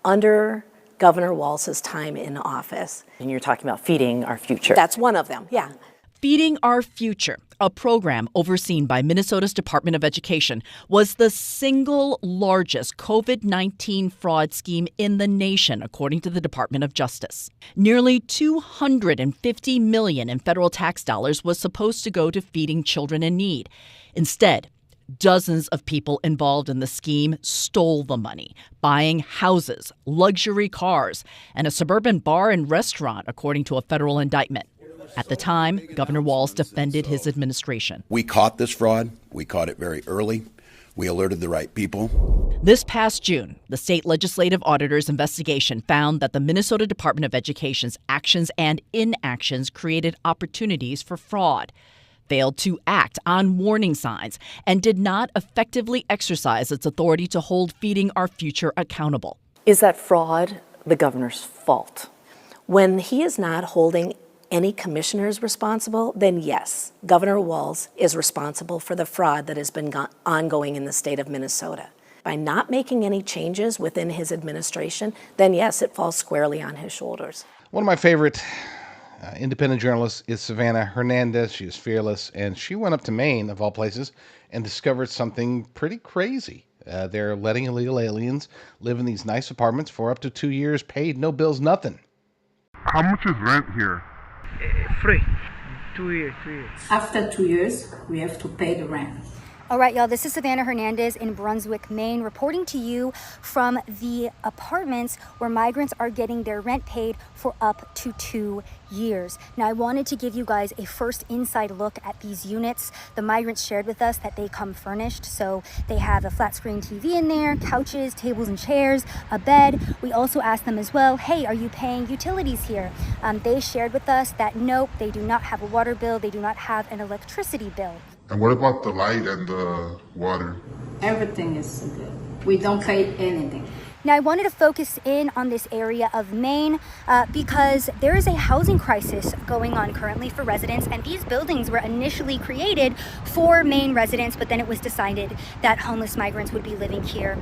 under Governor Walz's time in office. And you're talking about Feeding Our Future. That's one of them, yeah. Feeding Our Future, a program overseen by Minnesota's Department of Education, was the single largest COVID-19 fraud scheme in the nation, according to the Department of Justice. Nearly $250 million in federal tax dollars was supposed to go to feeding children in need. Instead, dozens of people involved in the scheme stole the money, buying houses, luxury cars, and a suburban bar and restaurant, according to a federal indictment. At the time, Governor Walz defended his administration. We caught this fraud. We caught it very early. We alerted the right people. This past June, the state legislative auditor's investigation found that the Minnesota Department of Education's actions and inactions created opportunities for fraud, failed to act on warning signs, and did not effectively exercise its authority to hold Feeding Our Future accountable. Is that fraud the governor's fault? When he is not holding any commissioners responsible, then yes, Governor Walz is responsible for the fraud that has been ongoing in the state of Minnesota. By not making any changes within his administration, then yes, it falls squarely on his shoulders. One of my favorite independent journalists is Savannah Hernandez. She is fearless, and she went up to Maine, of all places, and discovered something pretty crazy. They're letting illegal aliens live in these nice apartments for up to 2 years, paid, no bills, nothing. How much is rent here? Free. 2 years. After 2 years, we have to pay the rent. All right, y'all, this is Savannah Hernandez in Brunswick, Maine, reporting to you from the apartments where migrants are getting their rent paid for up to 2 years. Now, I wanted to give you guys a first inside look at these units. The migrants shared with us that they come furnished, so they have a flat screen TV in there, couches, tables and chairs, a bed. We also asked them as well, hey, are you paying utilities here? They shared with us that nope, they do not have a water bill, they do not have an electricity bill. And what about the light and the water? Everything is good. We don't pay anything. Now, I wanted to focus in on this area of Maine because there is a housing crisis going on currently for residents, and these buildings were initially created for Maine residents, but then it was decided that homeless migrants would be living here.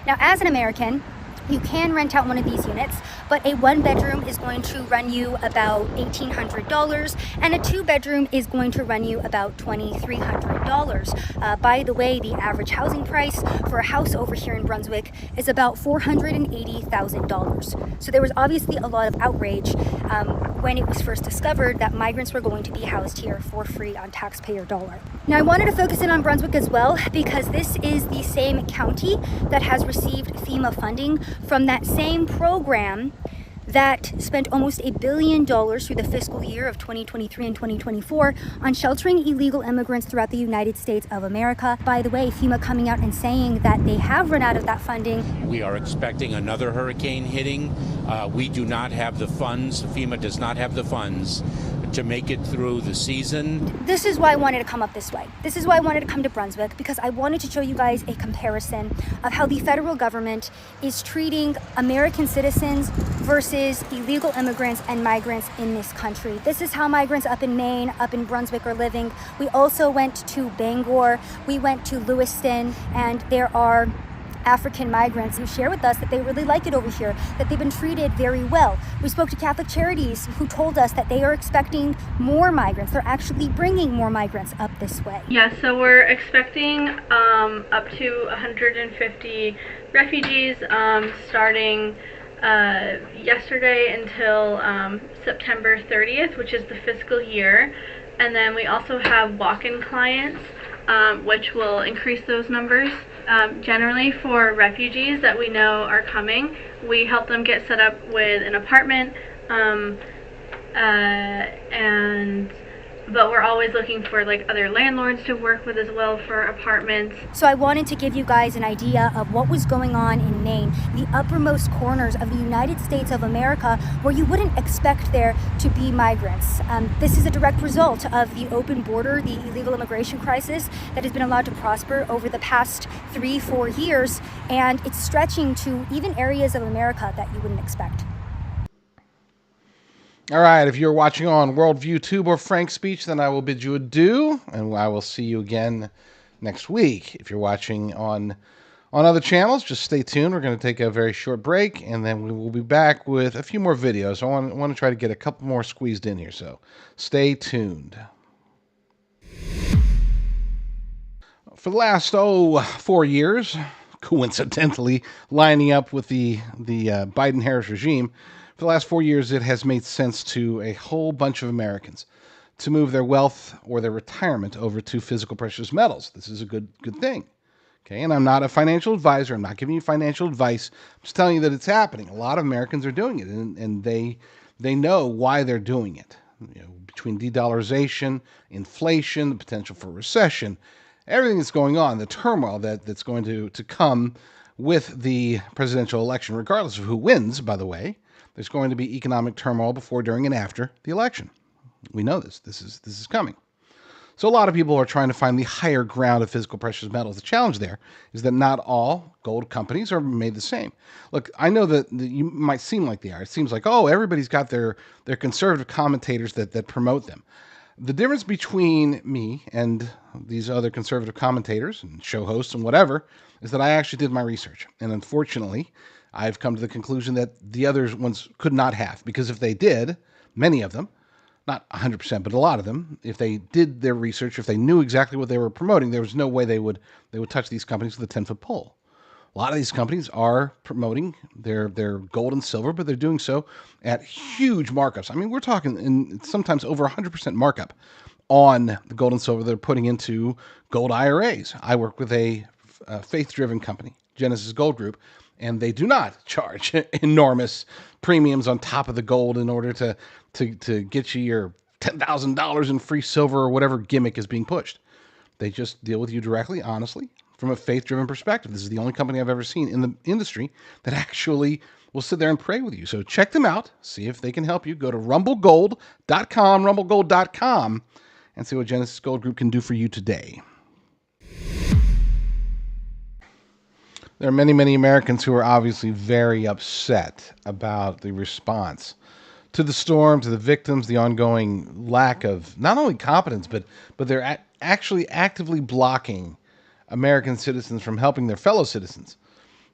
Now, as an American, you can rent out one of these units, but a 1-bedroom is going to run you about $1,800, and a 2-bedroom is going to run you about $2,300. By the way, the average housing price for a house over here in Brunswick is about $480,000. So there was obviously a lot of outrage when it was first discovered that migrants were going to be housed here for free on taxpayer dollar. Now, I wanted to focus in on Brunswick as well because this is the same county that has received FEMA funding from that same program that spent almost $1 billion through the fiscal year of 2023 and 2024 on sheltering illegal immigrants throughout the United States of America. By the way, FEMA coming out and saying that they have run out of that funding. We are expecting another hurricane hitting. We do not have the funds. FEMA does not have the funds to make it through the season. This is why I wanted to come up this way. This is why I wanted to come to Brunswick, because I wanted to show you guys a comparison of how the federal government is treating American citizens versus illegal immigrants and migrants in this country. This is how migrants up in Maine, up in Brunswick are living. We also went to Bangor, we went to Lewiston, and there are African migrants who share with us that they really like it over here, that they've been treated very well. We spoke to Catholic Charities who told us that they are expecting more migrants. They're actually bringing more migrants up this way. Yeah, so we're expecting up to 150 refugees starting yesterday until September 30th, which is the fiscal year. And then we also have walk-in clients, which will increase those numbers. Generally for refugees that we know are coming, we help them get set up with an apartment, but we're always looking for like other landlords to work with as well for apartments. So I wanted to give you guys an idea of what was going on in Maine, the uppermost corners of the United States of America, where you wouldn't expect there to be migrants. This is a direct result of the open border, the illegal immigration crisis that has been allowed to prosper over the past 3-4 years, and it's stretching to even areas of America that you wouldn't expect. All right, if you're watching on Worldview Tube or Frank Speech, then I will bid you adieu, and I will see you again next week. If you're watching on other channels, just stay tuned. We're going to take a very short break, and then we will be back with a few more videos. I want to try to get a couple more squeezed in here, so stay tuned. For the last, 4 years, coincidentally lining up with the Biden-Harris regime, for the last 4 years, it has made sense to a whole bunch of Americans to move their wealth or their retirement over to physical precious metals. This is a good thing. Okay, and I'm not a financial advisor. I'm not giving you financial advice. I'm just telling you that it's happening. A lot of Americans are doing it, and they know why they're doing it. Between de-dollarization, inflation, the potential for recession, everything that's going on, the turmoil that's going to come with the presidential election, regardless of who wins, by the way. There's going to be economic turmoil before, during, and after the election. We know this. This is coming. So a lot of people are trying to find the higher ground of physical precious metals. The challenge there is that not all gold companies are made the same. Look, I know that you might seem like they are. It seems like, everybody's got their conservative commentators that promote them. The difference between me and these other conservative commentators and show hosts and whatever is that I actually did my research. And unfortunately, I've come to the conclusion that the other ones could not have, because if they did, many of them, not 100%, but a lot of them, if they did their research, if they knew exactly what they were promoting, there was no way they would touch these companies with a 10-foot pole. A lot of these companies are promoting their gold and silver, but they're doing so at huge markups. I mean, we're talking in sometimes over 100% markup on the gold and silver they're putting into gold IRAs. I work with a faith-driven company, Genesis Gold Group, and they do not charge enormous premiums on top of the gold in order to get you your $10,000 in free silver or whatever gimmick is being pushed. They just deal with you directly, honestly, from a faith-driven perspective. This is the only company I've ever seen in the industry that actually will sit there and pray with you. So check them out. See if they can help you. Go to rumblegold.com, rumblegold.com, and see what Genesis Gold Group can do for you today. There are many, many Americans who are obviously very upset about the response to the storm, to the victims, the ongoing lack of not only competence, but they're actually actively blocking American citizens from helping their fellow citizens.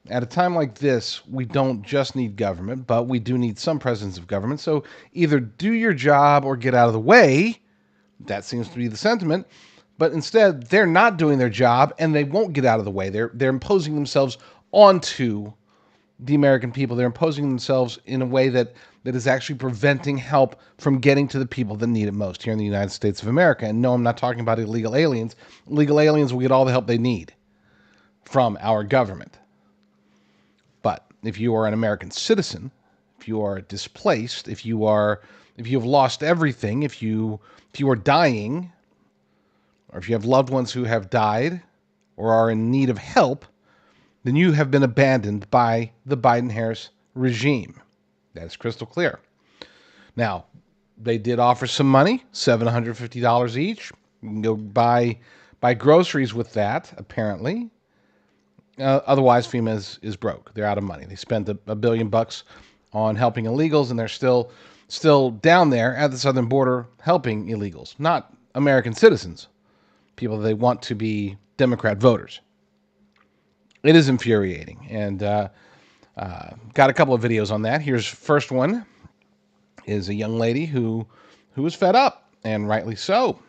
At a time like this, we don't just need government, but we do need some presence of government. So either do your job or get out of the way. That seems to be the sentiment. But instead, they're not doing their job, and they won't get out of the way. They're imposing themselves onto the American people. They're imposing themselves in a way that is actually preventing help from getting to the people that need it most here in the United States of America. And no, I'm not talking about illegal aliens. Illegal aliens will get all the help they need from our government. But if you are an American citizen, if you are displaced, if you have lost everything, if you are dying, or if you have loved ones who have died or are in need of help, then you have been abandoned by the Biden-Harris regime. That is crystal clear. Now, they did offer some money, $750 each. You can go buy groceries with that, apparently. Otherwise, FEMA is broke. They're out of money. They spent $1 billion on helping illegals, and they're still down there at the southern border helping illegals, not American citizens, people they want to be Democrat voters. It is infuriating, and got a couple of videos on that. Here's first one is a young lady who is fed up, and rightly so.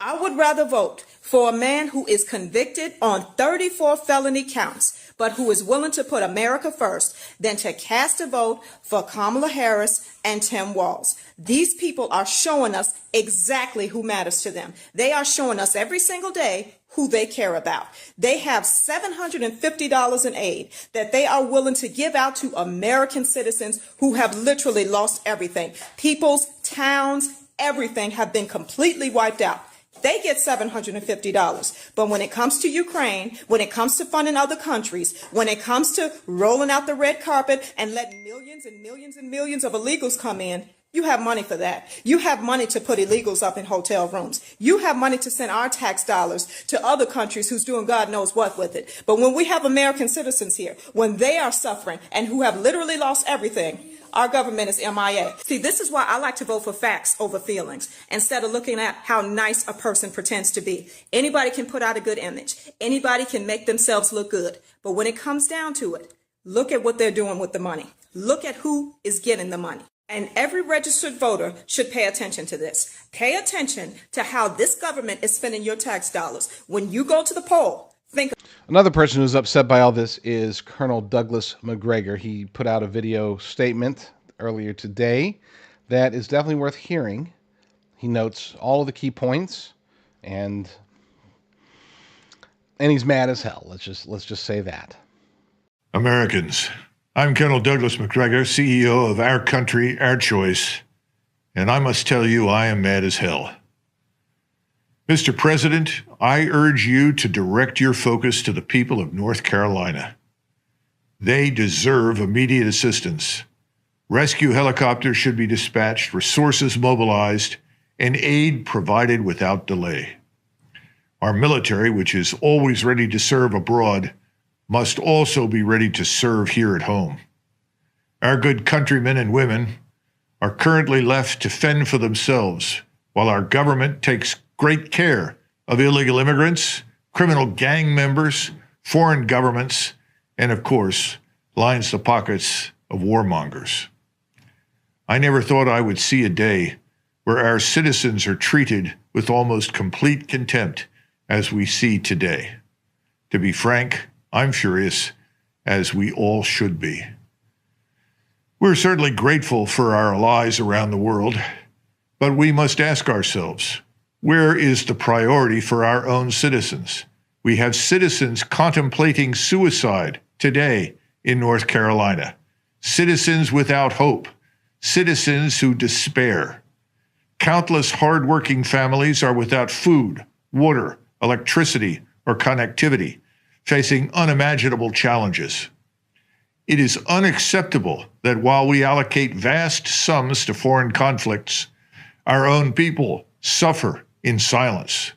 I would rather vote for a man who is convicted on 34 felony counts, but who is willing to put America first, than to cast a vote for Kamala Harris and Tim Walz. These people are showing us exactly who matters to them. They are showing us every single day who they care about. They have $750 in aid that they are willing to give out to American citizens who have literally lost everything. People's towns, everything have been completely wiped out. They get $750. But when it comes to Ukraine, when it comes to funding other countries, when it comes to rolling out the red carpet and letting millions and millions and millions of illegals come in, you have money for that. You have money to put illegals up in hotel rooms. You have money to send our tax dollars to other countries who's doing God knows what with it. But when we have American citizens here, when they are suffering and who have literally lost everything, our government is MIA. See, this is why I like to vote for facts over feelings instead of looking at how nice a person pretends to be. Anybody can put out a good image. Anybody can make themselves look good. But when it comes down to it, look at what they're doing with the money. Look at who is getting the money. And every registered voter should pay attention to this. Pay attention to how this government is spending your tax dollars. When you go to the poll, Another person who's upset by all this is Colonel Douglas Macgregor. He put out a video statement earlier today that is definitely worth hearing. He notes all of the key points, and he's mad as hell. Let's just say that. Americans, I'm Colonel Douglas Macgregor, CEO of Our Country, Our Choice, and I must tell you I am mad as hell. Mr. President, I urge you to direct your focus to the people of North Carolina. They deserve immediate assistance. Rescue helicopters should be dispatched, resources mobilized, and aid provided without delay. Our military, which is always ready to serve abroad, must also be ready to serve here at home. Our good countrymen and women are currently left to fend for themselves, while our government takes great care of illegal immigrants, criminal gang members, foreign governments, and of course, lines the pockets of warmongers. I never thought I would see a day where our citizens are treated with almost complete contempt as we see today. To be frank, I'm furious, as we all should be. We're certainly grateful for our allies around the world, but we must ask ourselves, Where is the priority for our own citizens? We have citizens contemplating suicide today in North Carolina. Citizens without hope. Citizens who despair. Countless hardworking families are without food, water, electricity, or connectivity, facing unimaginable challenges. It is unacceptable that while we allocate vast sums to foreign conflicts, our own people suffer in silence.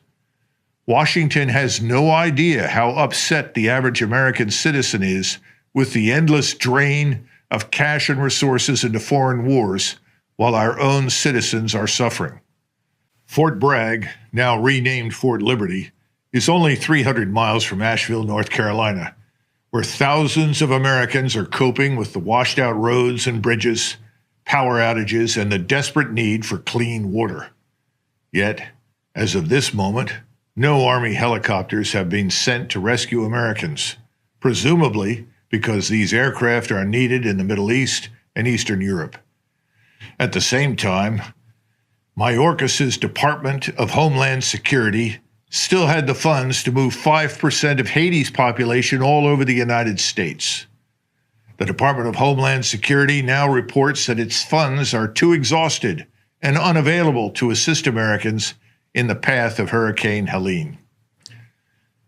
Washington has no idea how upset the average American citizen is with the endless drain of cash and resources into foreign wars while our own citizens are suffering. Fort Bragg, now renamed Fort Liberty, is only 300 miles from Asheville, North Carolina, where thousands of Americans are coping with the washed out roads and bridges, power outages, and the desperate need for clean water. Yet, as of this moment, no Army helicopters have been sent to rescue Americans, presumably because these aircraft are needed in the Middle East and Eastern Europe. At the same time, Mayorkas's Department of Homeland Security still had the funds to move 5% of Haiti's population all over the United States. The Department of Homeland Security now reports that its funds are too exhausted and unavailable to assist Americans in the path of Hurricane Helene.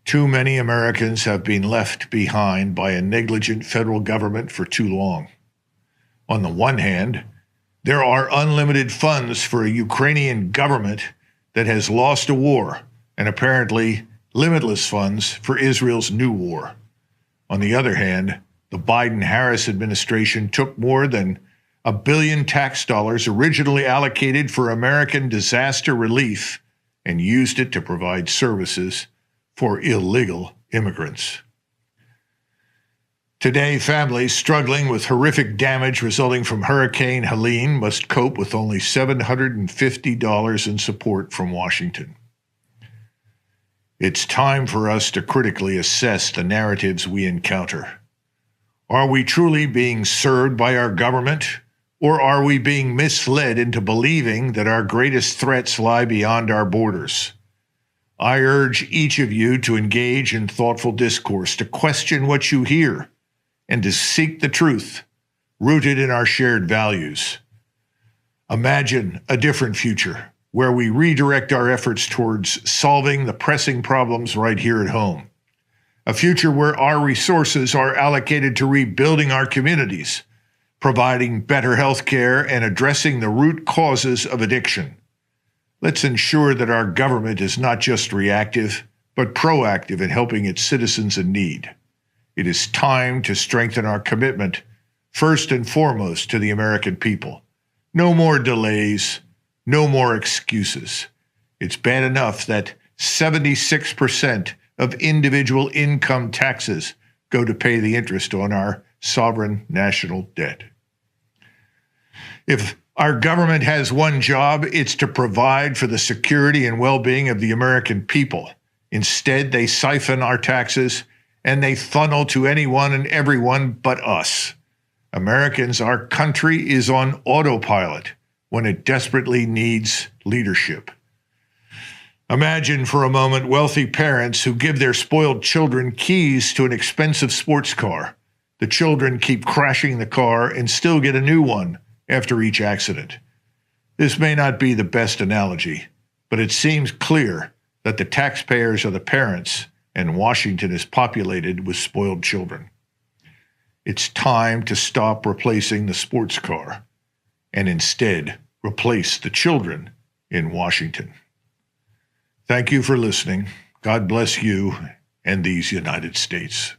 Too many Americans have been left behind by a negligent federal government for too long. On the one hand, there are unlimited funds for a Ukrainian government that has lost a war, and apparently limitless funds for Israel's new war. On the other hand, the Biden-Harris administration took more than $1 billion tax dollars originally allocated for American disaster relief and used it to provide services for illegal immigrants. Today, families struggling with horrific damage resulting from Hurricane Helene must cope with only $750 in support from Washington. It's time for us to critically assess the narratives we encounter. Are we truly being served by our government, or are we being misled into believing that our greatest threats lie beyond our borders? I urge each of you to engage in thoughtful discourse, to question what you hear, and to seek the truth rooted in our shared values. Imagine a different future where we redirect our efforts towards solving the pressing problems right here at home. A future where our resources are allocated to rebuilding our communities, providing better health care, and addressing the root causes of addiction. Let's ensure that our government is not just reactive, but proactive in helping its citizens in need. It is time to strengthen our commitment, first and foremost, to the American people. No more delays, no more excuses. It's bad enough that 76% of individual income taxes go to pay the interest on our sovereign national debt. If our government has one job, it's to provide for the security and well-being of the American people. Instead, they siphon our taxes and they funnel to anyone and everyone but us. Americans, our country is on autopilot when it desperately needs leadership. Imagine for a moment wealthy parents who give their spoiled children keys to an expensive sports car. The children keep crashing the car and still get a new one after each accident. This may not be the best analogy, but it seems clear that the taxpayers are the parents and Washington is populated with spoiled children. It's time to stop replacing the sports car and instead replace the children in Washington. Thank you for listening. God bless you and these United States.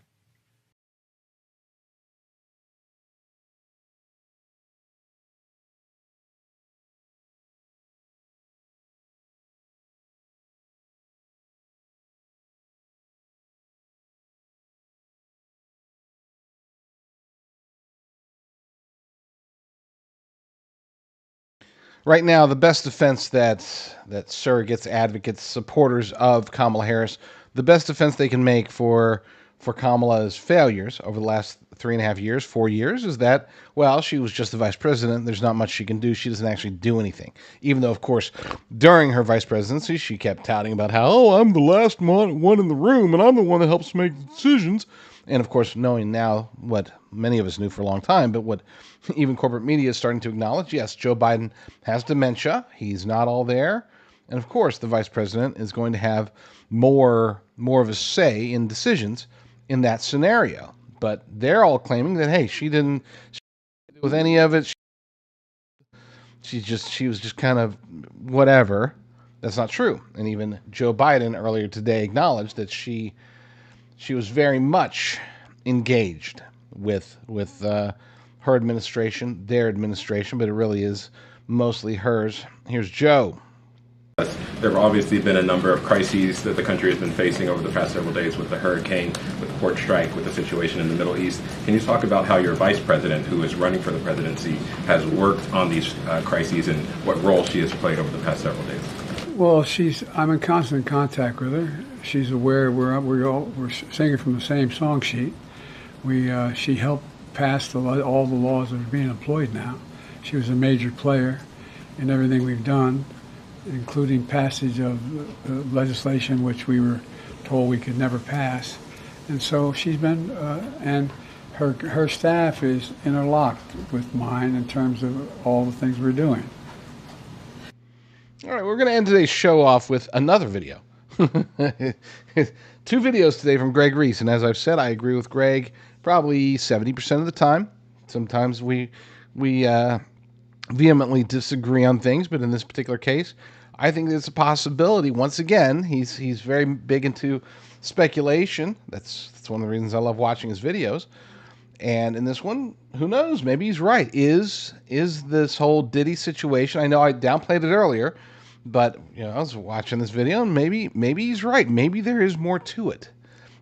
Right now, the best defense that surrogates, advocates, supporters of Kamala Harris, the best defense they can make for for Kamala's failures over the last 3.5 years, 4 years, is that, well, she was just the vice president. There's not much she can do. She doesn't actually do anything. Even though, of course, during her vice presidency, she kept touting about how, oh, I'm the last one in the room, and I'm the one that helps make decisions. And, of course, knowing now what many of us knew for a long time, but what even corporate media is starting to acknowledge, yes, Joe Biden has dementia. He's not all there. And, of course, the vice president is going to have more of a say in decisions in that scenario. But they're all claiming that, hey, she didn't do with any of it. She was just kind of whatever. That's not true. And even Joe Biden earlier today acknowledged that she was very much engaged with her administration, their administration, but it really is mostly hers. Here's Joe. There have obviously been a number of crises that the country has been facing over the past several days, with the hurricane, with the port strike, with the situation in the Middle East. Can you talk about how your vice president, who is running for the presidency, has worked on these crises and what role she has played over the past several days? Well, I'm in constant contact with her. She's aware we're singing from the same song sheet. She helped pass all the laws that are being employed now. She was a major player in everything we've done, including passage of legislation which we were told we could never pass. And so she's been, and her staff is interlocked with mine in terms of all the things we're doing. All right, we're going to end today's show off with another video. 2 videos today from Greg Reese, and as I've said, I agree with Greg probably 70% of the time. Sometimes we vehemently disagree on things, but in this particular case, I think there's a possibility. Once again, he's very big into speculation. That's one of the reasons I love watching his videos. And in this one, who knows? Maybe he's right. Is this whole Diddy situation? I know I downplayed it earlier, but I was watching this video, and maybe he's right. Maybe there is more to it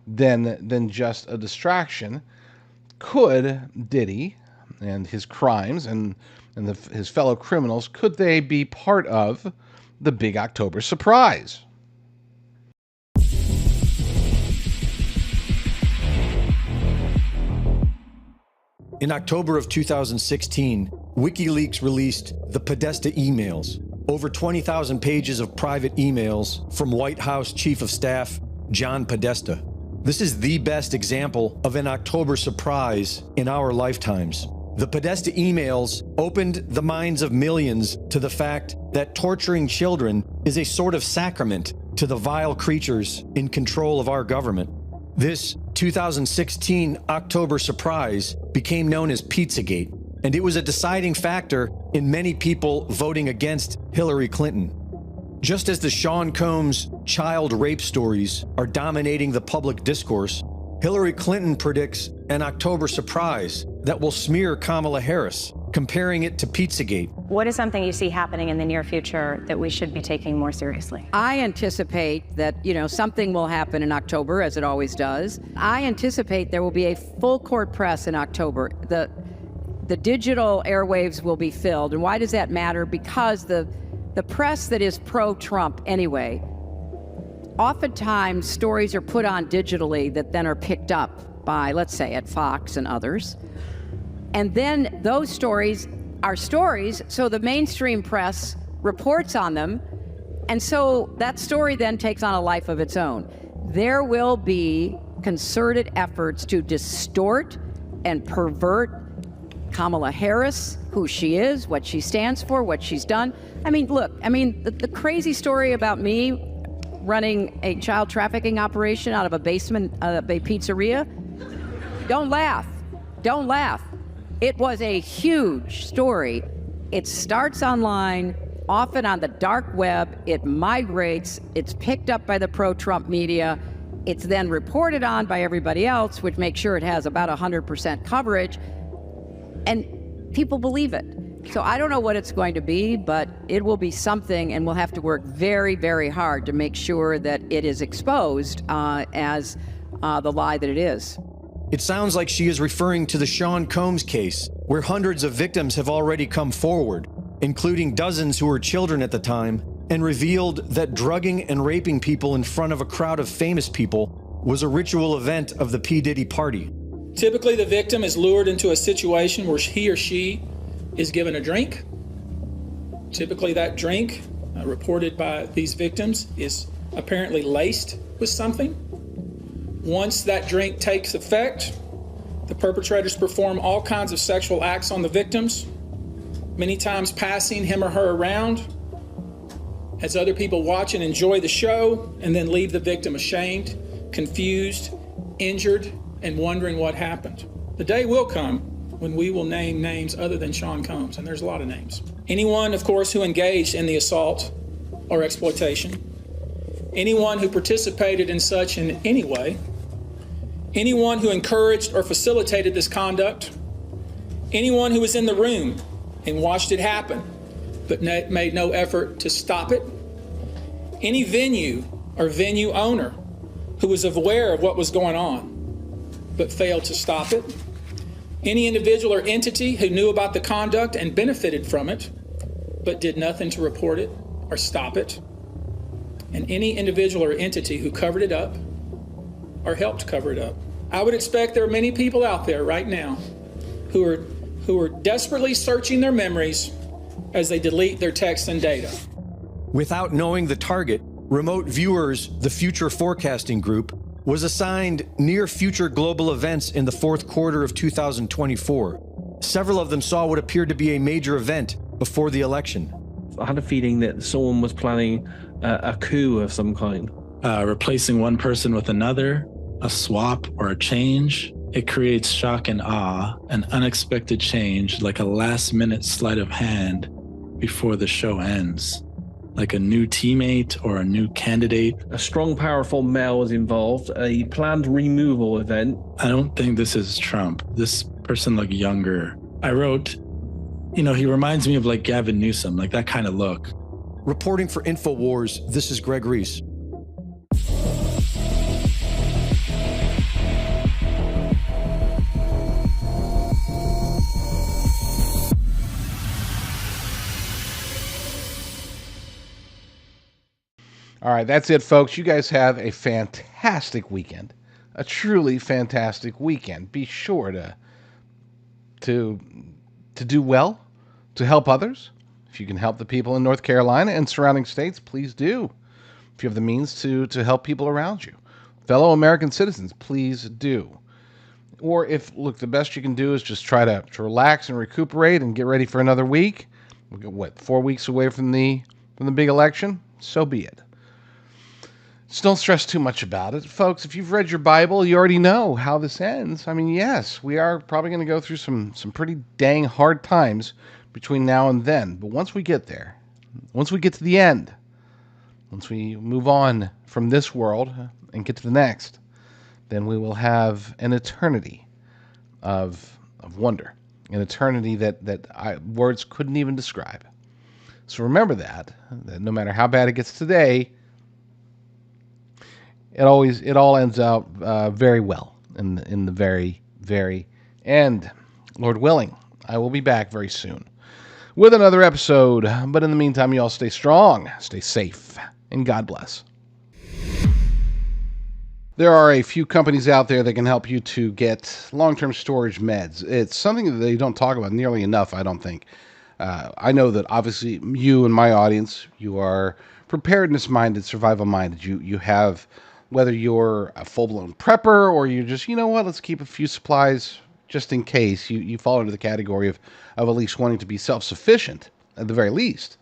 than just a distraction. Could Diddy and his crimes and his fellow criminals, could they be part of the big October surprise? In October of 2016, WikiLeaks released the Podesta emails, over 20,000 pages of private emails from White House Chief of Staff John Podesta. This is the best example of an October surprise in our lifetimes. The Podesta emails opened the minds of millions to the fact that torturing children is a sort of sacrament to the vile creatures in control of our government. This 2016 October surprise became known as Pizzagate, and it was a deciding factor in many people voting against Hillary Clinton. Just as the Sean Combs child rape stories are dominating the public discourse, Hillary Clinton predicts an October surprise that will smear Kamala Harris, comparing it to Pizzagate. What is something you see happening in the near future that we should be taking more seriously? I anticipate that, something will happen in October, as it always does. I anticipate there will be a full court press in October. The digital airwaves will be filled. And why does that matter? Because the press that is pro-Trump anyway, oftentimes stories are put on digitally that then are picked up by, let's say, at Fox and others. And then those stories are stories, so the mainstream press reports on them, and so that story then takes on a life of its own. There will be concerted efforts to distort and pervert Kamala Harris, who she is, what she stands for, what she's done. The crazy story about me running a child trafficking operation out of a basement of a pizzeria, don't laugh. It was a huge story. It starts online, often on the dark web. It migrates. It's picked up by the pro-Trump media. It's then reported on by everybody else, which makes sure it has about 100% coverage. And people believe it. So I don't know what it's going to be, but it will be something, and we'll have to work very, very hard to make sure that it is exposed as the lie that it is. It sounds like she is referring to the Sean Combs case, where hundreds of victims have already come forward, including dozens who were children at the time, and revealed that drugging and raping people in front of a crowd of famous people was a ritual event of the P. Diddy party. Typically, the victim is lured into a situation where he or she is given a drink. Typically, that drink, reported by these victims, is apparently laced with something. Once that drink takes effect, the perpetrators perform all kinds of sexual acts on the victims, many times passing him or her around as other people watch and enjoy the show, and then leave the victim ashamed, confused, injured, and wondering what happened. The day will come when we will name names other than Sean Combs, and there's a lot of names. Anyone, of course, who engaged in the assault or exploitation, anyone who participated in such in any way, anyone who encouraged or facilitated this conduct, anyone who was in the room and watched it happen but made no effort to stop it, any venue or venue owner who was aware of what was going on but failed to stop it, any individual or entity who knew about the conduct and benefited from it but did nothing to report it or stop it, and any individual or entity who covered it up or helped cover it up. I would expect there are many people out there right now who are desperately searching their memories as they delete their texts and data. Without knowing the target, Remote Viewers, the Future Forecasting Group, was assigned near future global events in the fourth quarter of 2024. Several of them saw what appeared to be a major event before the election. I had a feeling that someone was planning a coup of some kind. Replacing one person with another, a swap or a change, it creates shock and awe, an unexpected change, like a last-minute sleight of hand before the show ends. Like a new teammate or a new candidate. A strong, powerful male was involved, a planned removal event. I don't think this is Trump. This person looked younger. I wrote, he reminds me of like Gavin Newsom, like that kind of look. Reporting for InfoWars, this is Greg Reese. All right, that's it, folks. You guys have a fantastic weekend. A truly fantastic weekend. Be sure to do well, to help others. If you can help the people in North Carolina and surrounding states, please do. If you have the means to help people around you. Fellow American citizens, please do. Or the best you can do is just try to relax and recuperate and get ready for another week. We've got, 4 weeks away from the big election? So be it. Just don't stress too much about it. Folks, if you've read your Bible, you already know how this ends. I mean, yes, we are probably going to go through some pretty dang hard times between now and then. But once we get there, once we get to the end, once we move on from this world and get to the next, then we will have an eternity of wonder, an eternity that words couldn't even describe. So remember that no matter how bad it gets today, it all ends out very well in the very, very end. Lord willing, I will be back very soon with another episode. But in the meantime, you all stay strong, stay safe, and God bless. There are a few companies out there that can help you to get long-term storage meds. It's something that they don't talk about nearly enough, I don't think. I know that obviously you and my audience, you are preparedness-minded, survival-minded. You have, whether you're a full-blown prepper or you're just, let's keep a few supplies just in case, you fall into the category of at least wanting to be self-sufficient, at the very least.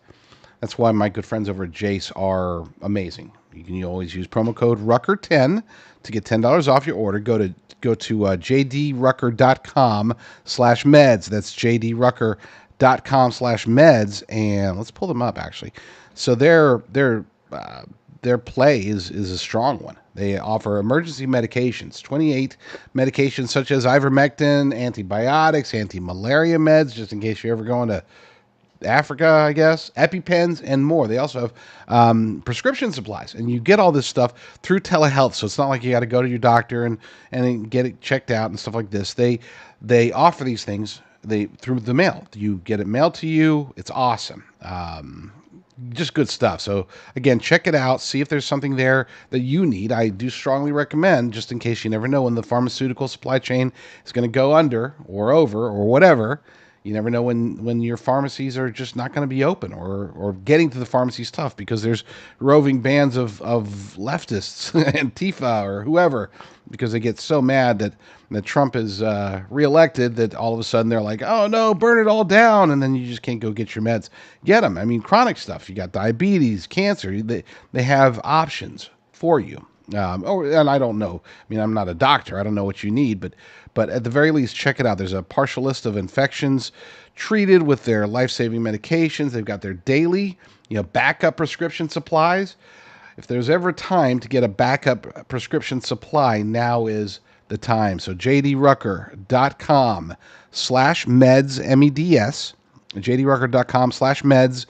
That's why my good friends over at Jace are amazing. You can always use promo code Rucker10 to get $10 off your order. Go to jdrucker.com/meds. That's jdrucker.com/meds, and let's pull them up actually. So their play is a strong one. They offer emergency medications, 28 medications such as ivermectin, antibiotics, anti-malaria meds, just in case you're ever going to Africa, I guess, EpiPens, and more. They also have prescription supplies, and you get all this stuff through telehealth, so it's not like you got to go to your doctor and get it checked out and stuff like this. They offer these things through the mail. You get it mailed to you. It's awesome. just good stuff. So again, check it out. See if there's something there that you need. I do strongly recommend, just in case you never know when the pharmaceutical supply chain is going to go under or over or whatever. You never know when your pharmacies are just not going to be open, or getting to the pharmacy's tough because there's roving bands of leftists, Antifa or whoever, because they get so mad that Trump is reelected that all of a sudden they're like, oh no, burn it all down, and then you just can't go get your meds. Get them. I mean, chronic stuff. You got diabetes, cancer. They have options for you. And I don't know. I mean, I'm not a doctor. I don't know what you need, but at the very least, check it out. There's a partial list of infections treated with their life-saving medications. They've got their daily, backup prescription supplies. If there's ever time to get a backup prescription supply, now is the time. So jdrucker.com/meds, MEDS, jdrucker.com/meds.